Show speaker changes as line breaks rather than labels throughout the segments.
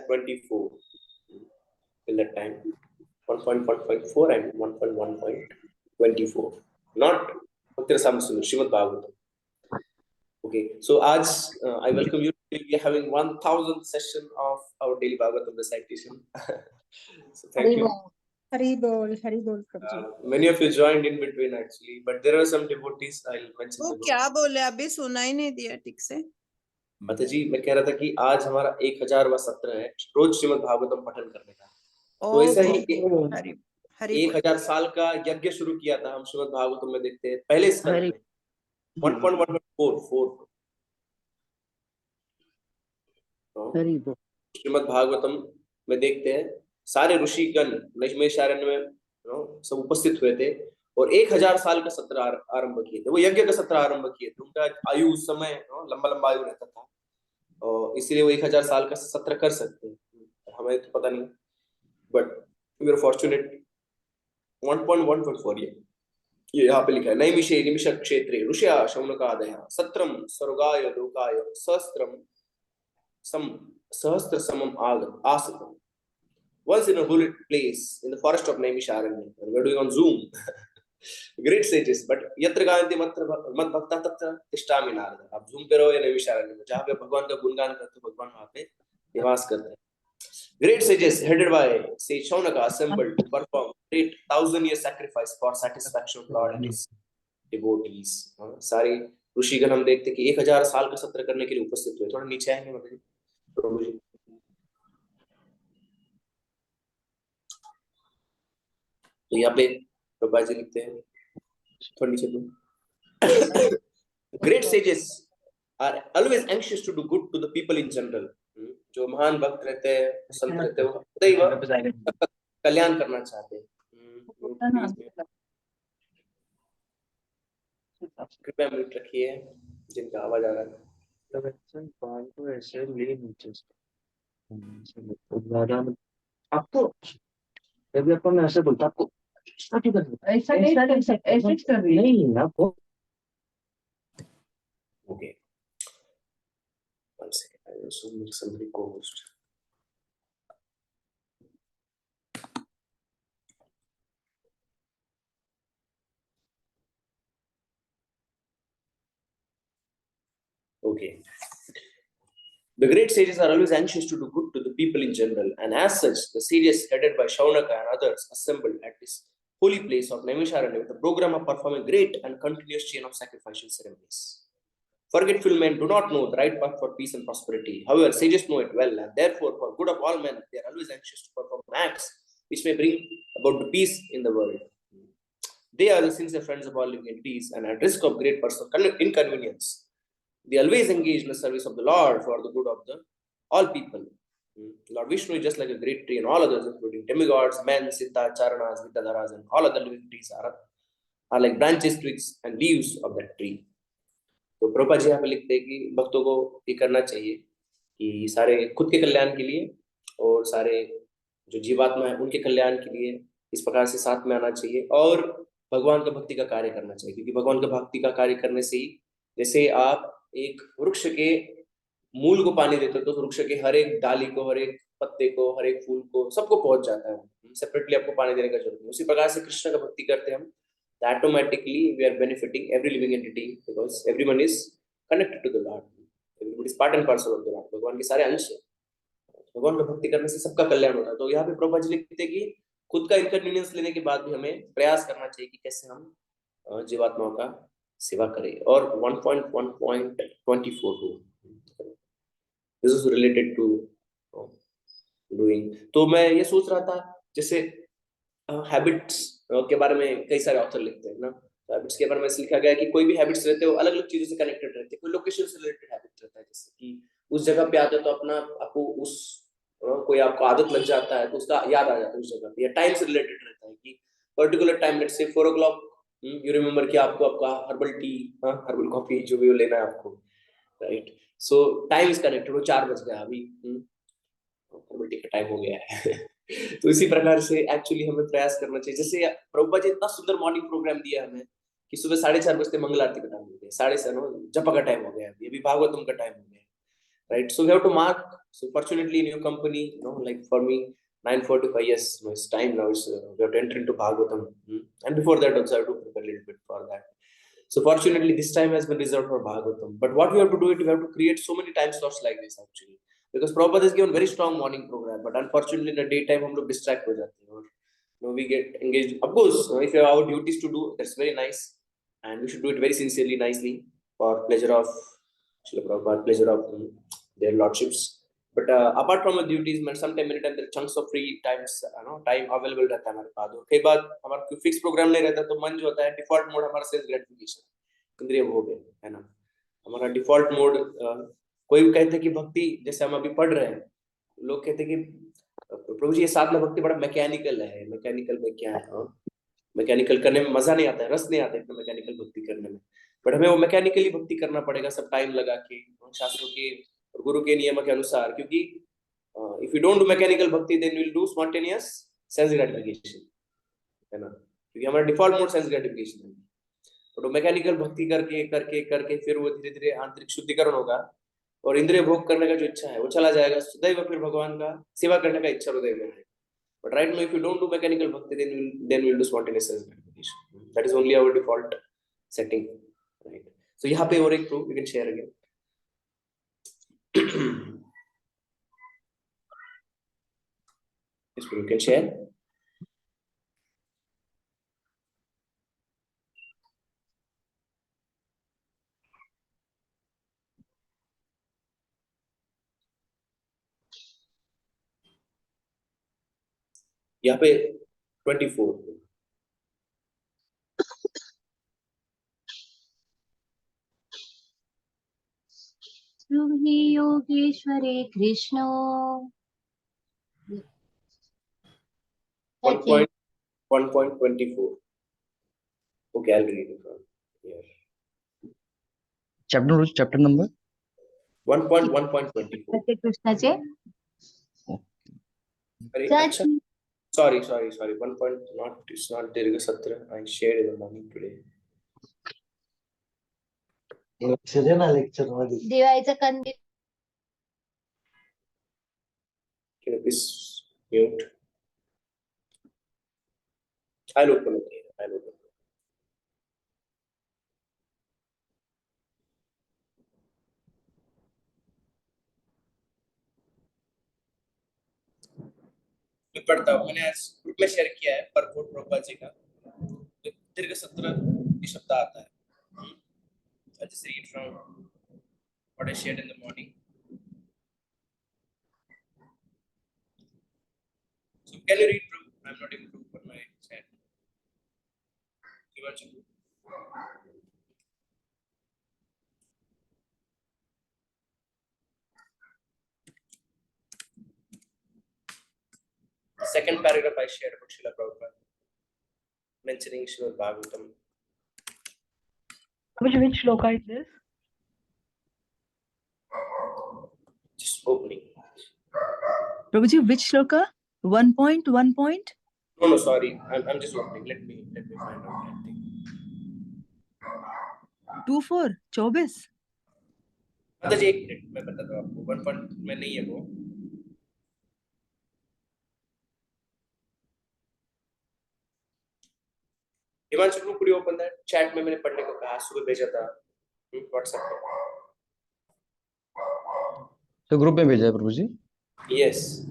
24 till that time. 1.1.4 and 1.1.24. Not Srimad Bhagavatam. Okay, so आज I welcome you. We are having 1000th session of our daily Bhagavatam recitation. So thank you.
Hari Bol, Prabhuji.
Many of you joined in between actually, but there are some devotees. I'll mention.
वो क्या बोले अभी सुना ही नहीं दिया ठीक से।
माता जी मैं कह रहा था कि आज हमारा 1000वां सत्र है रोज श्रीमद् भागवतम पठन करने का। तो ऐसा ही 1000 साल का यज्ञ शुरू किया था हम श्रीमद् भागवतम में देखते हैं पहले स्कंद में 1.1.4 श्रीमद् भागवतम में देखते हैं सारे ऋषिगण नैमिषारण्य में सब उपस्थित हुए थे और 1000 साल का सत्र आरंभ किए थे। वो यज्ञ का सत्र आरंभ किए थे। उनका आयु उस समय लंबा आयु रहता था और इसलिए वो 1000 साल का सत्र कर सकते हैं। हमें तो पता नहीं, बट वी आर फॉर्चुनेट। 1.1.4 ये यहाँ पे लिखा है नैमिषे निमिष क्षेत्रे ऋषया शौनकादयः सत्रम स्वर्गाय लोकाय सहस्त्र समम आसतम। Once in a holy place in the forest of Naimisharanya, and we're doing on Zoom. Great sages, but yatra gayanti mad bhakta tatra tishtami narada. आप Zoom पे रहो या नैमिषारण्य में, जहाँ पे भगवान का गुणगान करते हो, भगवान वहाँ पे निवास करते हैं। Great sages headed by sage Shaunaka assembled to perform great 1000-year sacrifice for satisfaction of Lord and His devotees. सारे ऋषिगण हम देखते कि 1000 साल का सत्र करने के लिए उपस्थित हुए। थोड़ा नीचे आएंगे मतलब प्रभु जी। तो यहाँ पे प्रभा जी लिखते हैं थोड़ा नीचे तो great sages are always anxious to do good to the people in general. जो महान भक्त रहते हैं, संत रहते हैं, वो सदैव कल्याण करना चाहते हैं। कृपया म्यूट रखिए जिनका आवाज आ रहा है।
आपको जब आपको मैं ऐसे बोलता आपको ऐसा क्यों कर रही है नहीं आपको।
Okay one second I will soon make somebody co-host. Okay, the great sages are always anxious to do good to the people in general, and as such, the sages headed by Shaunaka and others assembled at this holy place of Naimisharanya with a program of performing great and continuous chain of sacrificial ceremonies. Forgetful men do not know the right path for peace and prosperity. However, sages know it well, and therefore, for good of all men, they are always anxious to perform acts which may bring about the peace in the world. They are the sincere friends of all living entities, and at risk of great personal inconvenience, they always engage in the service of the Lord for the good of all people. Lord Vishnu is just like a great tree, and all others, including demigods, men, siddha, charanas, vidyadharas, and all other living entities are like branches, twigs, and leaves of that tree. तो प्रभुपाद जी यहाँ पे लिखते हैं कि भक्तों को ये करना चाहिए कि सारे खुद के कल्याण के लिए और सारे जो जीवात्मा है उनके कल्याण के लिए इस प्रकार से साथ में आना चाहिए और भगवान का भक्ति का कार्य करना चाहिए। क्योंकि भगवान का भक्ति का कार्य करने से ही, जैसे आप एक वृक्ष के मूल को पानी देते हो तो वृक्ष के हर एक डाली को, हर एक पत्ते को, हर एक फूल को, सबको पहुंच जाता है, सेपरेटली आपको पानी देने का जरूरत नहीं। उसी प्रकार से कृष्ण का भक्ति करते हैं हम, automatically we are benefiting every living entity because everyone is connected to the Lord. Everybody is part and parcel of the Lord. भगवान के सारे अंश हैं। भगवान का भक्ति करने से सबका कल्याण होता है। तो यहाँ पे प्रभुपाद जी लिखते हैं कि खुद का इनकन्वीनियंस लेने के बाद भी हमें प्रयास करना चाहिए कि कैसे हम जीवात्माओं का सेवा करें। और 1.1.24 this is related to doing। तो मैं ये सोच रहा था जैसे हैबिट्स के बारे में कई सारे ऑथर लिखते हैं ना, तो हैबिट्स के बारे में लिखा गया है कि कोई भी हैबिट्स रहते हो अलग अलग चीजों से कनेक्टेड रहते हैं। कोई लोकेशन से रिलेटेड हैबिट रहता है, जैसे कि उस जगह पे आते हो तो आपको उस कोई आपको आदत लग जाता है तो उसका याद आ जाता है उस जगह पे, या टाइम से रिलेटेड रहता है कि particular time, let's say 4 o'clock you remember कि आपको आपका हर्बल टी, हर्बल कॉफी जो भी लेना है आपको, right. So time is connected, वो 4 बज गया अभी, हर्बल टी का टाइम हो गया है। तो इसी प्रकार से एक्चुअली हमें प्रयास करना चाहिए। जैसे प्रभुपाद जी इतना सुंदर मॉर्निंग प्रोग्राम दिया हमें कि सुबह 4:30 बजते मंगल आरती का टाइम हो गया, 4:30 जपा का टाइम हो गया, अभी भागवतम का टाइम हो गया, right. So we have to mark So fortunately, in your company, like for me, 9:45. Yes, no, it's time now. We have to enter into Bhagavatam, and before that also I have to prepare a little bit for that. So fortunately, this time has been reserved for Bhagavatam. But what we have to do it, we have to create so many time slots like this actually, because Prabhupada has given very strong morning program. But unfortunately, in the daytime, हम लोग distract हो जाते हैं, और we get engaged. Of course, if you have our duties to do, that's very nice, and we should do it very sincerely, nicely, for pleasure of Srila Prabhupada, pleasure of their lordships. But apart from our duties, man, sometimes many times there are chunks of free times, time available रहता है हमारे पास. और कई बार हमारा कोई fixed program नहीं रहता, तो मन जो होता है default mode हमारा sense gratification, इंद्रिय भोग है ना. हमारा default mode, कोई कहते हैं कि भक्ति, जैसे हम अभी पढ़ रहे हैं, लोग कहते हैं कि प्रभु जी ये साधना भक्ति बड़ा मैकेनिकल है. मैकेनिकल में क्या है? मैकेनिकल करने में मजा नहीं आता है, रस नहीं आता है इतना मैकेनिकल भक्ति करने में. बट हमें वो मैकेनिकली भक्ति करना पड़ेगा, सब टाइम लगा के, शास्त्रों के और गुरु के नियम के अनुसार. क्योंकि if you don't do mechanical bhakti, then will do spontaneous sense gratification, है ना. क्योंकि हमारा डिफॉल्ट मोड सेंस ग्रेटिफिकेशन है. तो मैकेनिकल भक्ति करके करके करके फिर वो धीरे धीरे आंतरिक शुद्धिकरण होगा, और इंद्रिय भोग करने का जो इच्छा है वो चला जाएगा. सदैव फिर भगवान का सेवा करने का इच्छा हृदय में है. But right now, if you don't do mechanical bhakti, then we'll do spontaneous sense gratification. That is only our default setting, right? So यहाँ पे और एक proof we can share again. This proof you can share. यहाँ पे 24.
हि योगेश्वरे कृष्णो
1.1.24. Okay, I'll read it from here.
Chapter number
1.1.24.
हरे कृष्णाचे
अरे अच्छा, sorry. 1. It's not Dirgha Satra. I shared in the morning today.
दिवाळीचं कंदील
Can you please mute? I'll open it. मैं पढ़ता हूँ. मैंने आज ग्रुप में शेयर किया है परपोर्ट प्रभुपाद जी का. दीर्घ सत्र ये शब्द आता है. I'll just read from what I shared in the morning. So can you read, Prabhu? I'm not able to open my chat. Shivaji. The second paragraph I shared about Srila Prabhupada, mentioning Srimad Bhagavatam.
Which shloka is this?
Just opening.
Prabhuji, which shloka? 1.1 point?
No, sorry. I'm just opening. Let me find out that thing.
2.4, 24.
माता जी 1 minute मैं बताता हूँ आपको. 1 point में नहीं है वो. हिमांशु को पूरी ओपन दैट चैट में मैंने पढ़ने को कहा, सुबह भेजा था व्हाट्सएप पे.
तो ग्रुप में भेजा है प्रभु जी.
यस.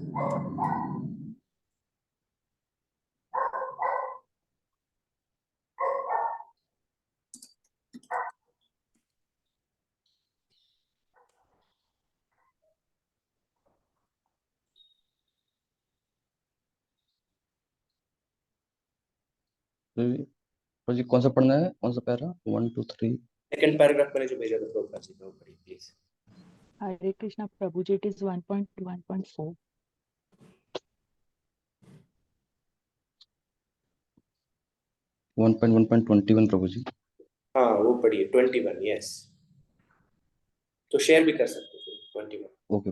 प्रभु जी कौन सा पढ़ना है, कौन सा पैरा? 1 2 3.
सेकंड पैराग्राफ मैंने जो भेजा था प्रभुपाद जी का, पढ़िए please.
Hare Krishna Prabhuji, it is 1.1.4.
1.1.21 प्रभु जी.
हाँ वो पढ़िए 21. यस, तो शेयर भी कर सकते हो 21.
Okay.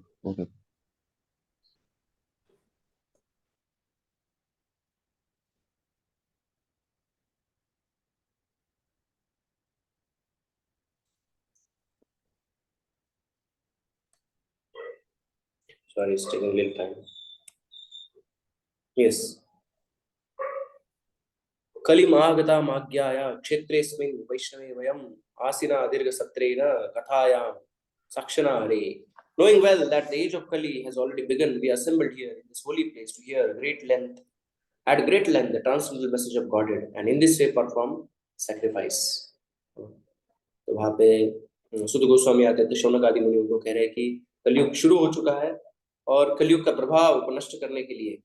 Sorry, it's taking a little time. Yes. कलि महागता माज्ञाया क्षेत्रेस्मिन् वैष्णवे वयम् आसीना दीर्घसत्रेण कथायां साक्षिणा हरे. Knowing well that the age of Kali has already begun, we assembled here in this holy place to hear at great length the transcendental message of Godhead, and in this way perform sacrifice. तो वहाँ पे सुध गोस्वामी आते थे, शौनक आदि मुनि उनको कह रहे हैं कि कलयुग शुरू हो चुका है और कलयुग का प्रभाव को नष्ट करने के लिए,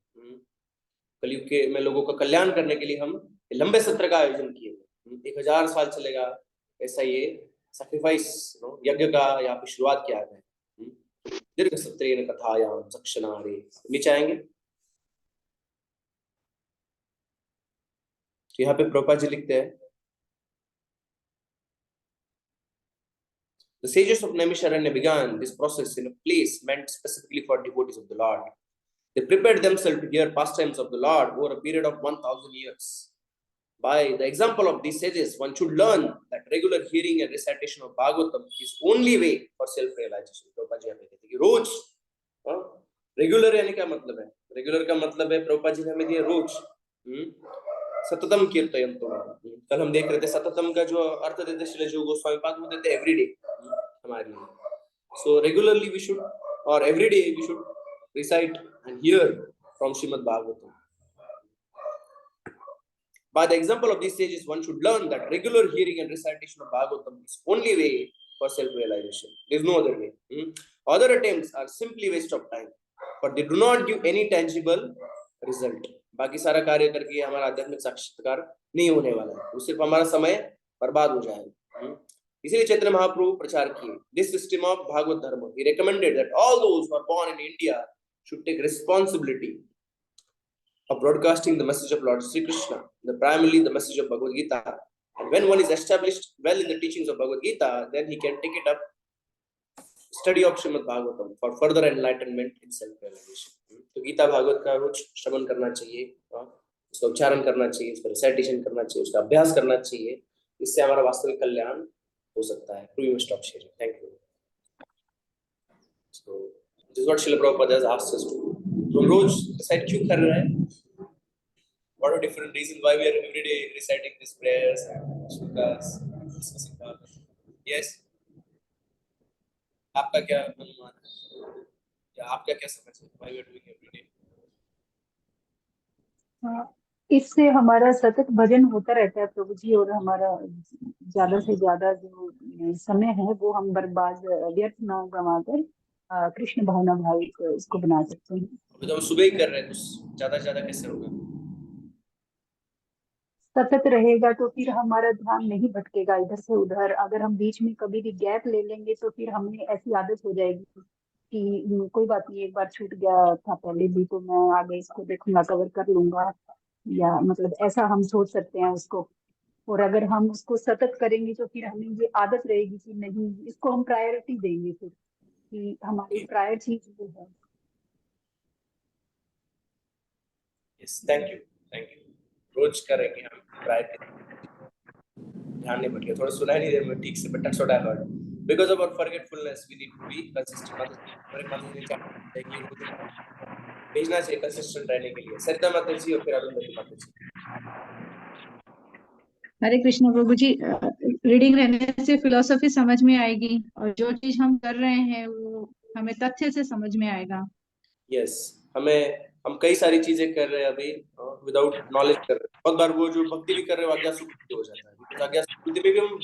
कलयुग के में लोगों का कल्याण करने के लिए हम लंबे सत्र का आयोजन किए हुए, 1000 साल चलेगा ऐसा ये सैक्रिफाइस यज्ञ का यहाँ पे शुरुआत किया गया है. दीर्घ सत्रेण कथायां साक्षिणा हरे. नीचे आएंगे. यहाँ पे प्रभुपाद जी लिखते हैं, The sages of Naimisharanya began this process in a place meant specifically for devotees of the Lord. They prepared themselves to hear pastimes of the Lord over a period of 1000 years. By the example of these sages, one should learn that regular hearing and recitation of Bhagavatam is only way for self-realization. Prabhupada जी हमें कहते हैं कि रोज, regular यानी क्या मतलब है? Regular का मतलब है प्रभुपाद जी ने हमें दिया रोज. सततम कीर्तयन्तु. कल हम देख रहे थे सततम का जो अर्थ देते श्रील जीव गोस्वामी पाद वो देते एवरीडे हमारे लिए. So regularly we should, or every day we should recite and hear from Srimad Bhagavatam. By the example of these sages, one should learn that regular hearing and recitation of Bhagavatam is only way for self-realization. There is no other way. Other attempts are simply waste of time, but they do not give any tangible result. बाकी सारा कार्य करके हमारा आध्यात्मिक साक्षात्कार नहीं होने वाला है, वो सिर्फ हमारा समय बर्बाद हो जाएगा. इसीलिए चैतन्य महाप्रभु प्रचार किए this system of Bhagavad Dharma. He recommended that all those who are born in India should take responsibility of broadcasting the message of Lord Sri Krishna, primarily the message of Bhagavad Gita. And when one is established well in the teachings of Bhagavad Gita, then he can take it up, study of Srimad Bhagavatam for further enlightenment in self-realization. तो गीता भागवत का रोज श्रवण करना चाहिए, उसका उच्चारण करना चाहिए, उसका recitation करना चाहिए, उसका अभ्यास करना चाहिए. इससे हमारा वास्तविक कल्याण हो सकता है. We will stop sharing. Thank you. So this is what Srila Prabhupada has asked us to do. तो हम रोज रिसाइट क्यों कर रहे हैं? What are different reasons why we are every day reciting these prayers and shlokas, discussing Bhagavatam? Yes. आपका क्या अनुमान है? या आपका क्या समझ है? Why we are doing every day?
इससे हमारा सतत भजन होता रहता है प्रभु जी, और हमारा ज्यादा से ज्यादा जो समय है वो हम बर्बाद व्यर्थ ना गंवाकर कृष्ण भावना भावी इसको बना सकते हैं.
अभी तो हम सुबह ही कर रहे हैं, तो ज्यादा से ज्यादा कैसे होगा?
सतत रहेगा तो फिर हमारा ध्यान नहीं भटकेगा इधर से उधर. अगर हम बीच में कभी भी गैप ले लेंगे तो फिर हमें ऐसी आदत हो जाएगी कि कोई बात नहीं, एक बार छूट गया था पहले भी तो मैं आगे इसको देखूंगा, कवर कर लूंगा, या मतलब ऐसा हम सोच सकते हैं उसको. और अगर हम उसको सतत करेंगे तो फिर हमें ये आदत रहेगी कि नहीं, इसको हम प्रायोरिटी देंगे फिर कि हमारी प्रायर चीज वो है.
Yes, thank you. रोज करेंगे हम, ट्राई करेंगे. ध्यान नहीं भटके. थोड़ा सुनाई नहीं दे रहा ठीक से, but that's what I heard. Because of our forgetfulness, we need to be consistent. भेजना चाहिए consistent रहने के लिए. सरिता माता जी और फिर अरुंधति माता जी.
हरे कृष्ण प्रभु जी. रीडिंग रहने से फिलोसफी समझ में आएगी और जो चीज हम कर रहे हैं वो हमें तथ्य से समझ में आएगा.
Yes, हम कई सारी चीजें कर रहे हैं अभी विदाउट नॉलेज कर रहे हैं. बहुत बार वो जो भक्ति भी कर रहे हैं अज्ञात सुकृति हो जाता है. because अज्ञात सुकृति में भी हम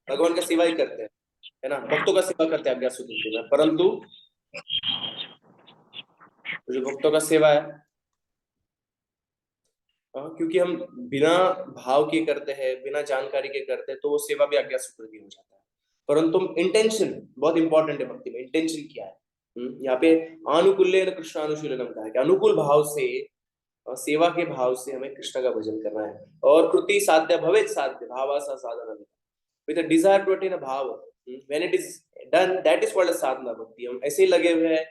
भगवान का सेवा ही करते हैं, है ना, भक्तों का सेवा करते हैं अज्ञात सुकृति में. परंतु जो भक्तों का सेवा है, क्योंकि हम बिना भाव के करते हैं, बिना जानकारी के करते हैं, तो वो सेवा भी अज्ञात सुकृति हो जाता है. परंतु इंटेंशन बहुत इंपॉर्टेंट है भक्ति में. इंटेंशन क्या है? यहाँ पे आनुकूल्येन कृष्णानुशीलनम कहा है कि अनुकूल भाव से, सेवा के भाव से हमें कृष्ण का भजन करना है. और कृति साध्य भवेत साध्य भावासा साधनम, with a desire to attain a bhava. When it is done, that is called a sadhana bhakti. हम ऐसे ही लगे हुए हैं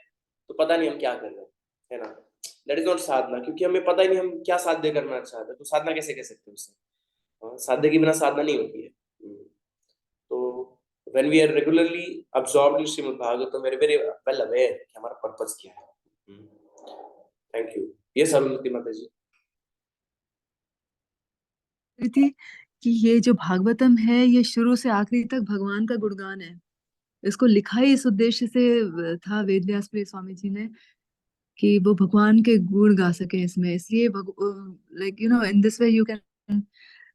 तो पता नहीं हम क्या कर रहे हैं, है ना. दैट इज नॉट साधना, क्योंकि हमें पता ही नहीं हम क्या साध्य करना चाहते हैं. तो साधना कैसे कह सकते हैं उससे? साध्य के बिना साधना नहीं होती है. तो when we are regularly absorbed in Srimad Bhagavatam, very very well aware कि हमारा पर्पस क्या है. Thank you. यस अरुंधति माता जी।
थी कि ये जो भागवतम है ये शुरू से आखिरी तक भगवान का गुणगान है। इसको लिखा ही इस उद्देश्य से था वेद व्यास स्वामी जी ने कि वो भगवान के गुण गा सके इसमें। इसलिए like you know in this way you can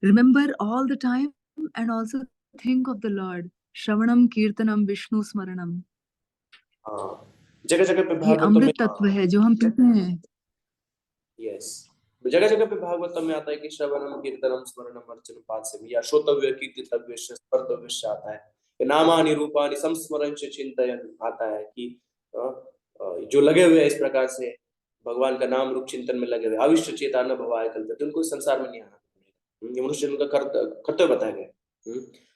remember all the time and also think of the lord. श्रवणम कीर्तनम विष्णु स्मरणम,
हाँ, जगह जगह पे
ये
भागवतम में,
अमृत तत्व है जो हम पीते हैं।
यस, जगह जगह पे भागवतम में आता है कि श्रवणम कीर्तनम स्मरणम अर्चनम पास्यम, या श्रोतव्य कीर्तितव्य स्मर्तव्य आता है, कि नामानि रूपानि संस्मरण च चिंतयन आता है कि जो लगे हुए हैं इस प्रकार से भगवान का नाम रूप चिंतन में लगे हुए, अविष्ट चेता न भवाय कल्पते, तो उनको इस संसार में नहीं आना। ये मनुष्य जन्म का कर्तव्य बताया गया।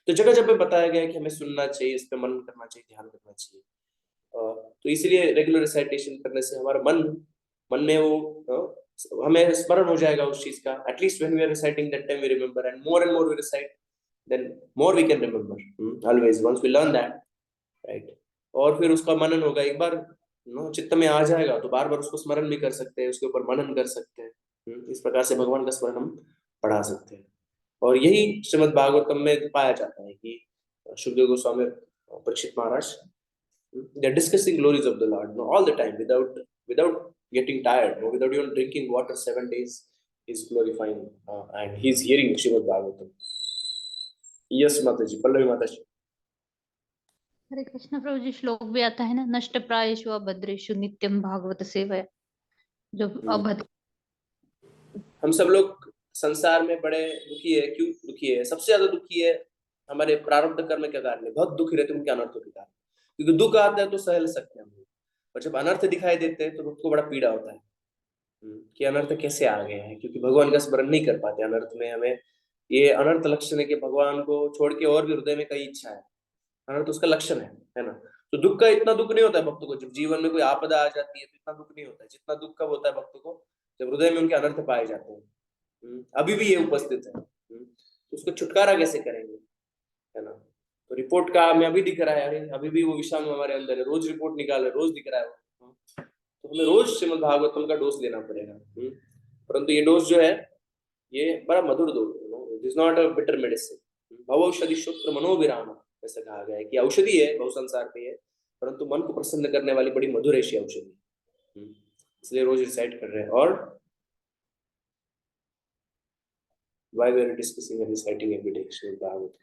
तो जगह जगह पे बताया गया है कि हमें सुनना चाहिए, इस पे मनन करना चाहिए, ध्यान करना चाहिए। तो इसलिए रेगुलर रिसाइटेशन करने से हमारा मन में वो हमें स्मरण हो जाएगा उस चीज का। At least when we are reciting that time we remember, and more we recite then more we can remember always once we learn that, right. और फिर उसका मनन होगा, एक बार चित्त में आ जाएगा तो बार बार उसको स्मरण भी कर सकते हैं, उसके ऊपर मनन कर सकते हैं। इस प्रकार से भगवान का स्मरण हम बढ़ा सकते हैं। और यही श्रीमद् भागवतम में पाया जाता है कि सुखदेव गोस्वामी परीक्षित महाराज, they're discussing glories of the Lord, all the time, without getting tired, without even drinking water 7 days. He's glorifying and he's hearing Srimad Bhagavatam. Yes, Mataji, Pallavi Mataji.
हरे कृष्ण प्रभु जी, श्लोक भी आता है ना, नष्ट प्रायेषु अभद्रेषु नित्यम भागवत सेवया, जो अभद्र।
हम सब लोग संसार में बड़े दुखी है। क्यों दुखी है? सबसे ज्यादा दुखी है हमारे प्रारब्ध कर्म के कारण। बहुत दुखी रहते हैं उनके अनर्थों के कारण, क्योंकि दुख आता है तो सहल सकते हैं हम, और जब अनर्थ दिखाई देते हैं तो भक्त को बड़ा पीड़ा होता है कि अनर्थ कैसे आ गए हैं, क्योंकि भगवान का स्मरण नहीं कर पाते अनर्थ में। हमें ये अनर्थ लक्षण है कि भगवान को छोड़ के और भी हृदय में कई इच्छा है, अनर्थ उसका लक्षण है ना। तो दुख का इतना दुख नहीं होता है भक्त को, जब जीवन में कोई आपदा आ जाती है तो इतना दुख नहीं होता है जितना दुख कब होता है भक्त को, जब हृदय में उनके अनर्थ पाए जाते हैं। अभी भी ये उपस्थित है, तो उसको छुटकारा कैसे करेंगे, है ना। तो रिपोर्ट का हमें अभी दिख रहा है, अभी भी वो विषाणु हमारे अंदर है, रोज रिपोर्ट निकाले, रोज दिख रहा है वो। तो हमें रोज श्रीमद् भागवतम का डोज लेना पड़ेगा। परंतु ये डोज जो है ये बड़ा मधुर डोज है, it is not a bitter medicine. भव औषधि शुक्र मनोविराम, ऐसा कहा गया है कि औषधि है बहु संसार पे है, परंतु मन को प्रसन्न करने वाली बड़ी मधुर ऐसी औषधि। इसलिए रोज रिसाइट कर रहे हैं। और why we are discussing and reciting every day Srimad Bhagavatam?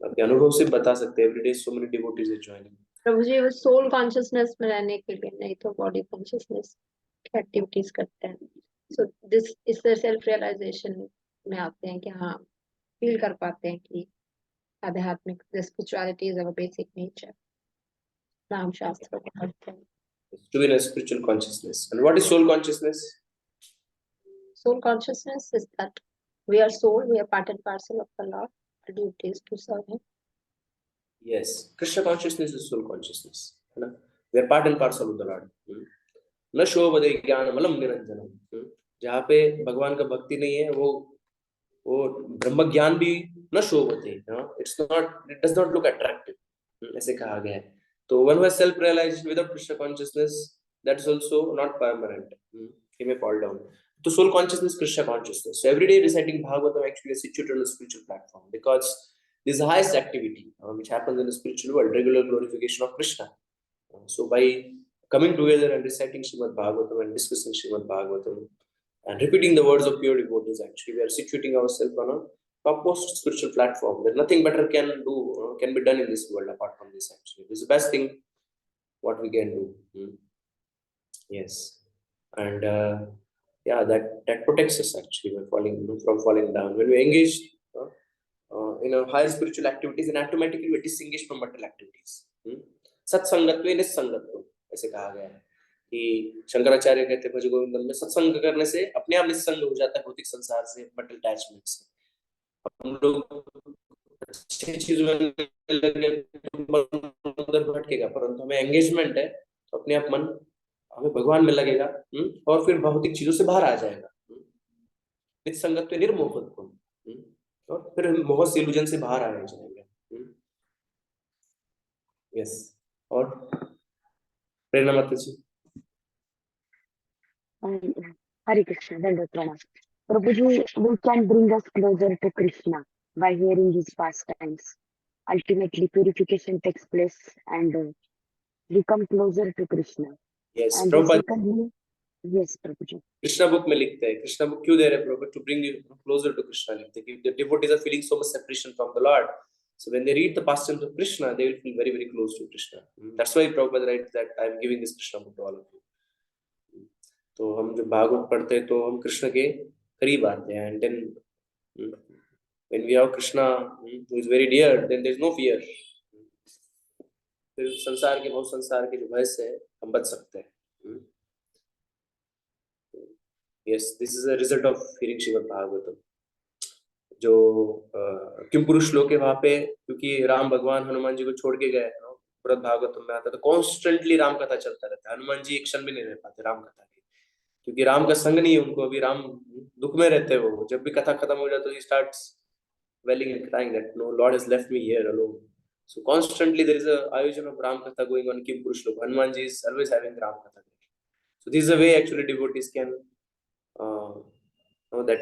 आपके अनुभव से बता सकते हैं, everyday so many devotees are joining.
Prabhu ji, वो सोल कॉन्शियसनेस में रहने के लिए, नहीं तो बॉडी कॉन्शियसनेस की एक्टिविटीज करते हैं। सो दिस इस सेल्फ रियलाइजेशन में आते हैं कि हाँ, फील कर पाते हैं कि आध्यात्मिक spirituality is our basic nature. नाम शास्त्र को पढ़ते हैं।
To be in a spiritual consciousness. And what is soul consciousness?
Soul consciousness is that we are soul, we are part and parcel of the Lord. Our duty is to serve Him.
Yes, Krishna consciousness is soul consciousness, है ना। We are part and parcel of the Lord. न शोभते ज्ञानमलं निरंजनम, जहाँ पे भगवान का भक्ति नहीं है वो ब्रह्म ज्ञान भी न शोभते, it does not look attractive, ऐसे कहा गया है। So one who has self-realization without Krishna consciousness, that is also not permanent. He may fall down. So soul consciousness, Krishna consciousness. So every day reciting Bhagavatam actually is situated on a spiritual platform, because this is the highest activity which happens in the spiritual world, regular glorification of Krishna. So by coming together and reciting Srimad Bhagavatam and discussing Srimad Bhagavatam and repeating the words of pure devotees, actually we are situating ourselves on a topmost spiritual platform that nothing better can be done in this world apart from this. Actually, this is the best thing what we can do. Yes, and yeah, that protects us actually from falling down. When we engage in a higher spiritual activities, and automatically we disengage from material activities. सत्संगत्वे निस्संगत्व, ऐसे कहा गया है कि शंकराचार्य कहते हैं भज गोविंदम में सत्संग करने से अपने आप निस्संग हो जाता है भौतिक संसार से, मेटल अटैचमेंट से। हम लोग अच्छी चीजों में लगे उधर भटकेगा, परंतु हमें एंगेजमेंट है तो अपने आप मन हमें भगवान में लगेगा, और फिर भौतिक चीजों से बाहर आ जाएगा। निस्संगत्व निर्मोहत्व, और फिर हम मोह से इल्यूजन से बाहर आ जाएंगे। Yes. और प्रेरणा माता जी.
Hare Krishna, Dandavat Pranam. Prabhuji, we can bring us closer to Krishna by hearing his pastimes. Ultimately, purification takes place and we come closer to Krishna.
Yes.
And
Prabhupada
secondly, yes, Prabhuji.
Krishna book में लिखते हैं, Krishna book क्यों दे रहे हैं Prabhu? To bring you closer to Krishna. लिखते हैं कि the devotees are feeling so much separation from the Lord, so when they read the pastimes of Krishna, they will feel very very close to Krishna. That's why Prabhupada writes that I am giving this Krishna book to all of you. तो हम जब भागवत पढ़ते हैं तो हम कृष्ण के करीब आते हैं, and then when we have Krishna who is very dear, then there is no fear. फिर संसार के बहुत संसार के जो भय से हम बच सकते हैं. Yes, this is a result of hearing Srimad Bhagavatam. जो किम पुरुष लोग के वहां पे, क्योंकि राम भगवान हनुमान जी को छोड़ के गए, पुराण भागवतम में आता है, तो कॉन्स्टेंटली राम कथा चलता रहता है. हनुमान जी एक क्षण भी नहीं रह पाते राम कथा के, क्योंकि राम का संग नहीं है उनको. अभी राम दुख में रहते हैं. वो जब भी कथा खत्म हो जाए तो he starts wailing and crying that no, Lord has left me here alone. So constantly there is a ayujan of Ram Katha going on. Kim Purush Lok, Hanuman ji is always having Ram Katha. So this is a way actually devotees can know that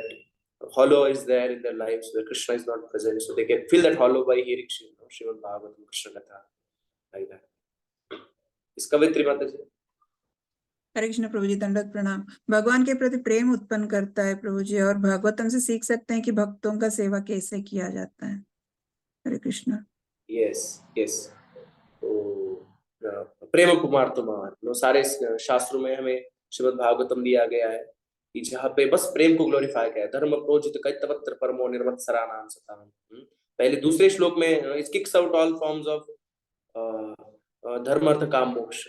hollow is there in their lives where Krishna is not present. So they can feel that hollow by hearing Srimad Bhagavatam, Krishna Katha, like that. इस कवित्री माता जी.
हरे कृष्ण प्रभु जी, दंडवत प्रणाम. भगवान के प्रति प्रेम उत्पन्न करता है प्रभु जी, और भागवतम से सीख सकते हैं कि भक्तों का सेवा कैसे किया जाता है. हरे कृष्ण.
Yes, yes. तो प्रेम कुमार तुम्हार सारे शास्त्रों में हमें श्रीमद् भागवतम दिया गया है कि जहाँ पे बस प्रेम को ग्लोरीफाई किया है. धर्म प्रोजित कैतवत्र परमो निर्मत्सरा नाम सताम. पहले दूसरे श्लोक में it kicks out all forms of धर्म अर्थ काम मोक्ष,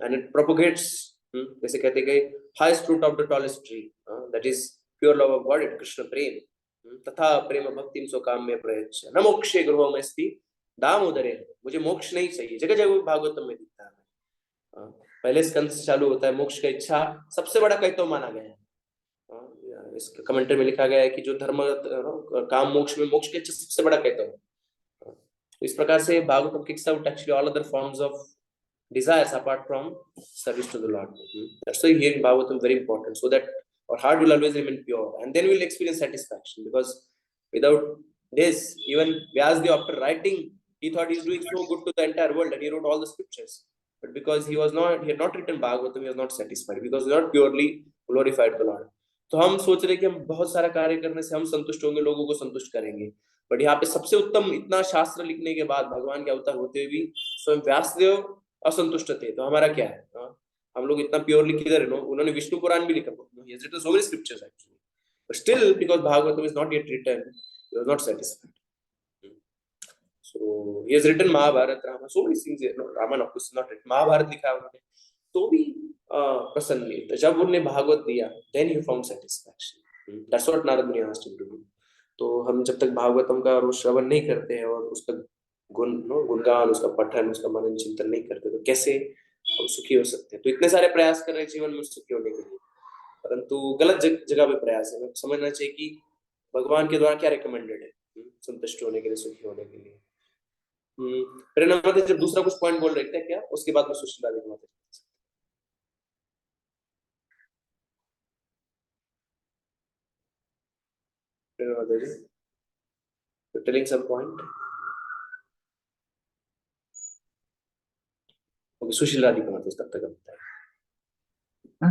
and it propagates, जैसे कहते गए, highest fruit of the tallest tree, that is pure love of God, Krishna प्रेम. तथा प्रेम भक्तिम सो काम में प्रयच्छ न मोक्षे गृह में स्थिति दामोदरे. मुझे मोक्ष नहीं चाहिए. जगह जगह भागवतम में दिखता है. पहले स्कंद से चालू होता है, मोक्ष का इच्छा सबसे बड़ा कैतव माना गया है. इस कमेंट्री में लिखा गया है कि जो धर्म काम मोक्ष में मोक्ष की इच्छा सबसे बड़ा कैतव है. तो इस प्रकार से Bhagavatam kicks out actually all other forms of desires apart from service to the Lord. That's why hearing Bhagavatam very important, so that our heart will always remain pure, and then we'll experience satisfaction. Because without this, even Vyasdev, after writing, he thought he's doing so good to the entire world, and he wrote all the scriptures. But because he had not written Bhagavatam, he was not satisfied, because he not purely glorified the Lord. तो हम सोच रहे कि हम बहुत सारा कार्य करने से हम संतुष्ट होंगे, लोगों को संतुष्ट करेंगे. बट यहाँ पे सबसे उत्तम, इतना शास्त्र लिखने के बाद, भगवान के अवतार होते हुए भी स्वयं व्यासदेव असंतुष्ट थे. तो हमारा क्या है? हम लोग इतना प्योरली किधर है? उन्होंने विष्णु पुराण भी लिखा. He has written so many scriptures actually, but still because Bhagavatam is not yet written, he was not satisfied. So he has written Mahabharata, Rama, so many things. Ramayana of course not written, Mahabharata लिखा उन्होंने, तो भी प्रसन्न नहीं. तो जब उन्होंने भागवत दिया, then he found satisfaction. That's what Narad Muni asked him to do. तो हम जब तक भागवतम का श्रवण नहीं करते हैं और उसका गुणगान, उसका पठन, उसका मनन चिंतन नहीं करते, तो कैसे हम सुखी हो सकते हैं? तो इतने सारे प्रयास कर रहे हैं जीवन में सुखी होने के लिए, परंतु गलत जगह पे प्रयास है. समझना चाहिए कि भगवान के द्वारा क्या रिकमेंडेड है संतुष्ट होने के लिए, सुखी होने के लिए. प्रेरणा माता जब दूसरा कुछ पॉइंट बोल रहे थे क्या, उसके बाद में सुशीला देवी माता टेलिंग सम पॉइंट. सुशीला दी माता तब तक बताए.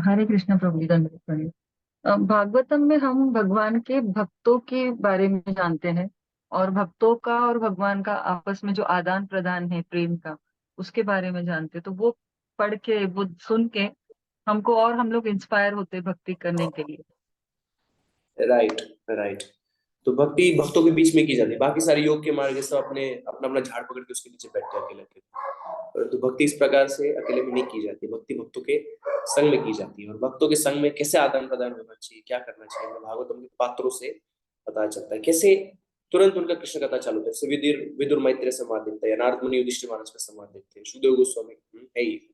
हरे कृष्ण प्रभु जी, दंडवत प्रणाम. भागवतम में हम भगवान के भक्तों के बारे में जानते हैं, और भक्तों का और भगवान का आपस में जो आदान प्रदान है प्रेम का, उसके बारे में जानते. तो वो पढ़ के, वो सुन के हमको और हम लोग इंस्पायर होते भक्ति करने के लिए.
राइट. तो भक्ति भक्तों के बीच में की जाती है. बाकी सारे योग के मार्ग सब अपने अपना झाड़ पकड़ के उसके नीचे बैठते हैं अकेले, परंतु भक्ति इस प्रकार से अकेले में नहीं की जाती. भक्ति भक्तों के संग में की जाती है, और भक्तों के संग में कैसे आदान प्रदान होना चाहिए, क्या करना चाहिए, भागवतम के पात्रों से पता चलता है. कैसे तुरंत उनका कृष्ण कथा चालू होता है. विदुर मैत्रेय संवाद देखते हैं, नारद मुनि युधिष्ठिर महाराज का संवाद देखते हैं, सुखदेव गोस्वामी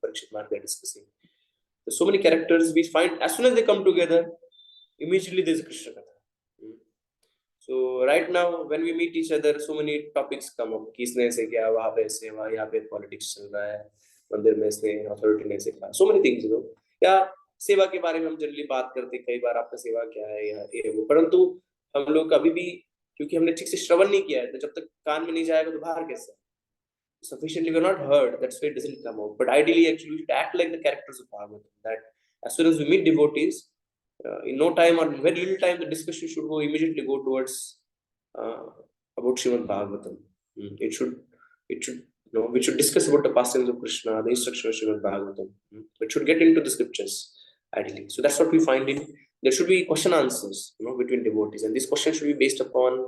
परीक्षित महाराज they are discussing. So many characters we find as soon as they come together, immediately there is a Krishna katha. So right now when we meet each other, so many topics come up कि इसने ऐसे किया, वहाँ पे ऐसे, वहाँ यहाँ पे पॉलिटिक्स चल रहा है, मंदिर में इसने अथॉरिटी ने ऐसे कहा, so many things, you know. या सेवा के बारे में हम जनरली बात करते हैं कई बार, आपका सेवा क्या है या ये वो, परंतु हम लोग कभी भी, क्योंकि हमने ठीक से श्रवण नहीं किया है, तो जब तक कान में नहीं जाएगा तो बाहर कैसे? Sufficiently we are not heard, that's why it doesn't come out. But ideally, actually, we should act like the characters of Bhagavatam. That as soon as we meet devotees, in no time or very little time, the discussion should go immediately go towards about Srimad Bhagavatam. It should, we should discuss about the pastimes of Krishna, the instruction of Srimad Bhagavatam. It should get into the scriptures ideally. So that's what we find in. There should be question answers, between devotees, and these questions should be based upon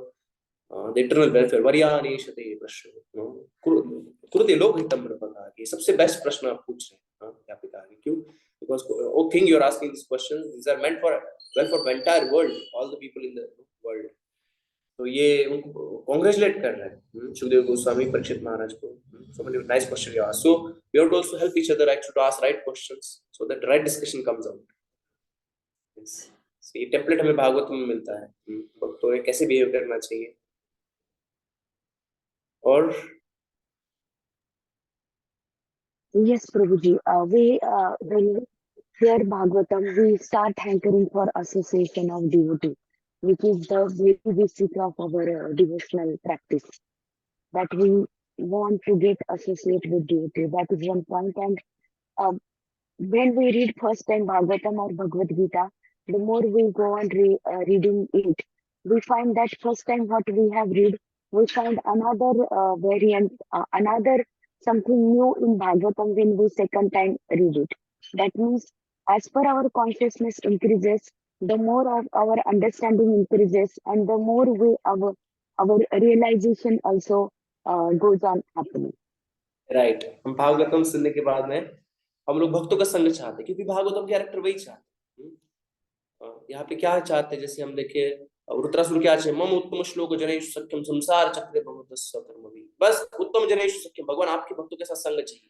the eternal welfare. Varyani shate prashna, kurute lok hitam prabhaka. ये सबसे best प्रश्न आप पूछ रहे हैं, यहाँ पे कहा क्यों? Because oh king, you are asking these questions. These are meant for the entire world, all the people in the world. तो ये उनको congratulate कर रहे हैं सुखदेव गोस्वामी, परीक्षित महाराज को. So many nice questions you ask. So we have to also help each other actually to ask right questions so that right discussion comes out. Yes. So ये template हमें भागवत में मिलता है, भक्तों में कैसे behave करना चाहिए. और
Yes, Prabhuji. When we hear Bhagavatam, we start hankering for association of devotee, which is the very basic of our devotional practice. That we want to get associated with devotee. That is one point. And when we read first time Bhagavatam or Bhagavad Gita, the more we go on reading it, we find that first time what we have read, we find another variant, another something new in Bhagavatam when we second time read it. That means as per our consciousness increases, the more of our understanding increases, and the more we our realization also goes on happening.
Right. हम भागवतम सुनने के बाद में हम लोग भक्तों का संग चाहते हैं, क्योंकि भागवतम कैरेक्टर वही चाहते हैं. यहाँ पे क्या चाहते हैं, जैसे हम देखे रुद्रासुर क्या चाहे, मम उत्तम श्लोक जनेषु सख्यम संसार चक्रे भगवतस्य कर्मभि. बस उत्तम जनेषु सख्यम, भगवान आपके भक्तों के साथ संग चाहिए.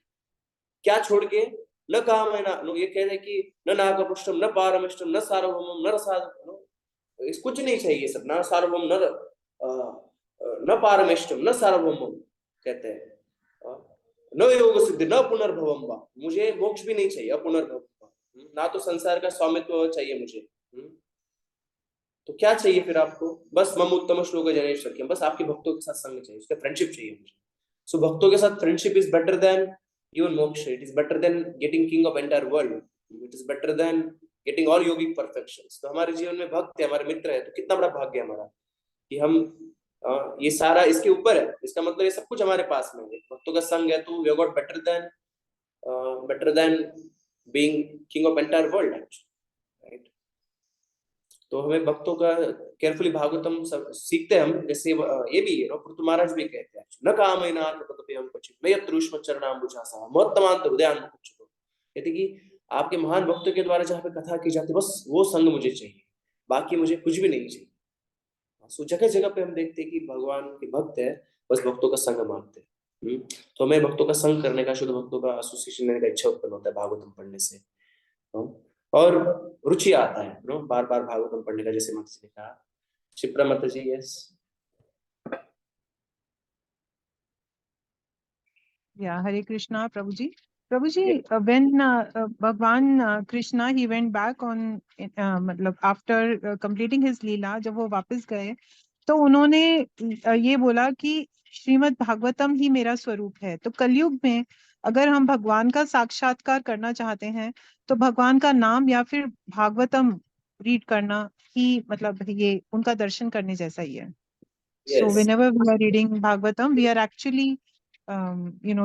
क्या छोड़ के? न कामना, ये कह रहे कि न नागपुष्टम, न पारमिष्टम, न सार्वभौमम, न रसाद, इस कुछ नहीं चाहिए सब. न सार्वभौम, न पारमिष्टम, न सार्वभौमम कहते हैं. न योग सिद्धि, न पुनर्भवम वा, मुझे मोक्ष भी नहीं चाहिए, अपुनर्भव, ना तो संसार का स्वामित्व चाहिए मुझे. तो क्या चाहिए फिर आपको? बस मम उत्तम श्लोक जनेषु सख्यम, बस आपके भक्तों के साथ संग चाहिए, उसका फ्रेंडशिप चाहिए मुझे. सो भक्तों के साथ friendship is better than even moksha. It is better than getting king of entire world. It is better than getting all yogic perfections. तो हमारे जीवन में भक्त है, हमारे मित्र है, तो कितना बड़ा भाग्य है हमारा कि हम ये सारा इसके ऊपर है. इसका मतलब ये सब कुछ हमारे पास में है. भक्तों का संग है तो we have got better than being king of entire world actually, right? तो हमें भक्तों का केयरफुली भागवतम सीखते हैं हम. जैसे ये भी है, पृथु महाराज भी कहते हैं न कामना तदप्यहं क्वचित् न यत्रुष्म चरणाम्बुजासा महत्तमान्त हृदयान्मुकुच्युतो. कहते कि आपके महान भक्तों के द्वारा जहाँ पे कथा की जाती है, बस वो संग मुझे चाहिए, बाकी मुझे कुछ भी नहीं चाहिए. सो जगह जगह पे हम देखते हैं कि भगवान के भक्त है, बस भक्तों का संग मांगते हैं. तो हमें भक्तों का संग करने का, शुद्ध भक्तों का एसोसिएशन करने का इच्छा उत्पन्न होता है भागवतम पढ़ने से, और रुचि आता है बार बार भागवतम पढ़ने का, जैसे माता जी ने कहा. शिप्रा माता जी. Yes.
Yeah, Hare Krishna, Prabhuji. Prabhuji, when Bhagwan Krishna, he went back on, after completing his Leela, जब वो वापस गए, तो उन्होंने ये बोला कि श्रीमद् भागवतम ही मेरा स्वरूप है. तो कलयुग में अगर हम भगवान का साक्षात्कार करना चाहते हैं, तो भगवान का नाम या फिर भागवतम रीड करना ही, ये उनका दर्शन करने जैसा ही है. So whenever we are reading Bhagavatam, we are actually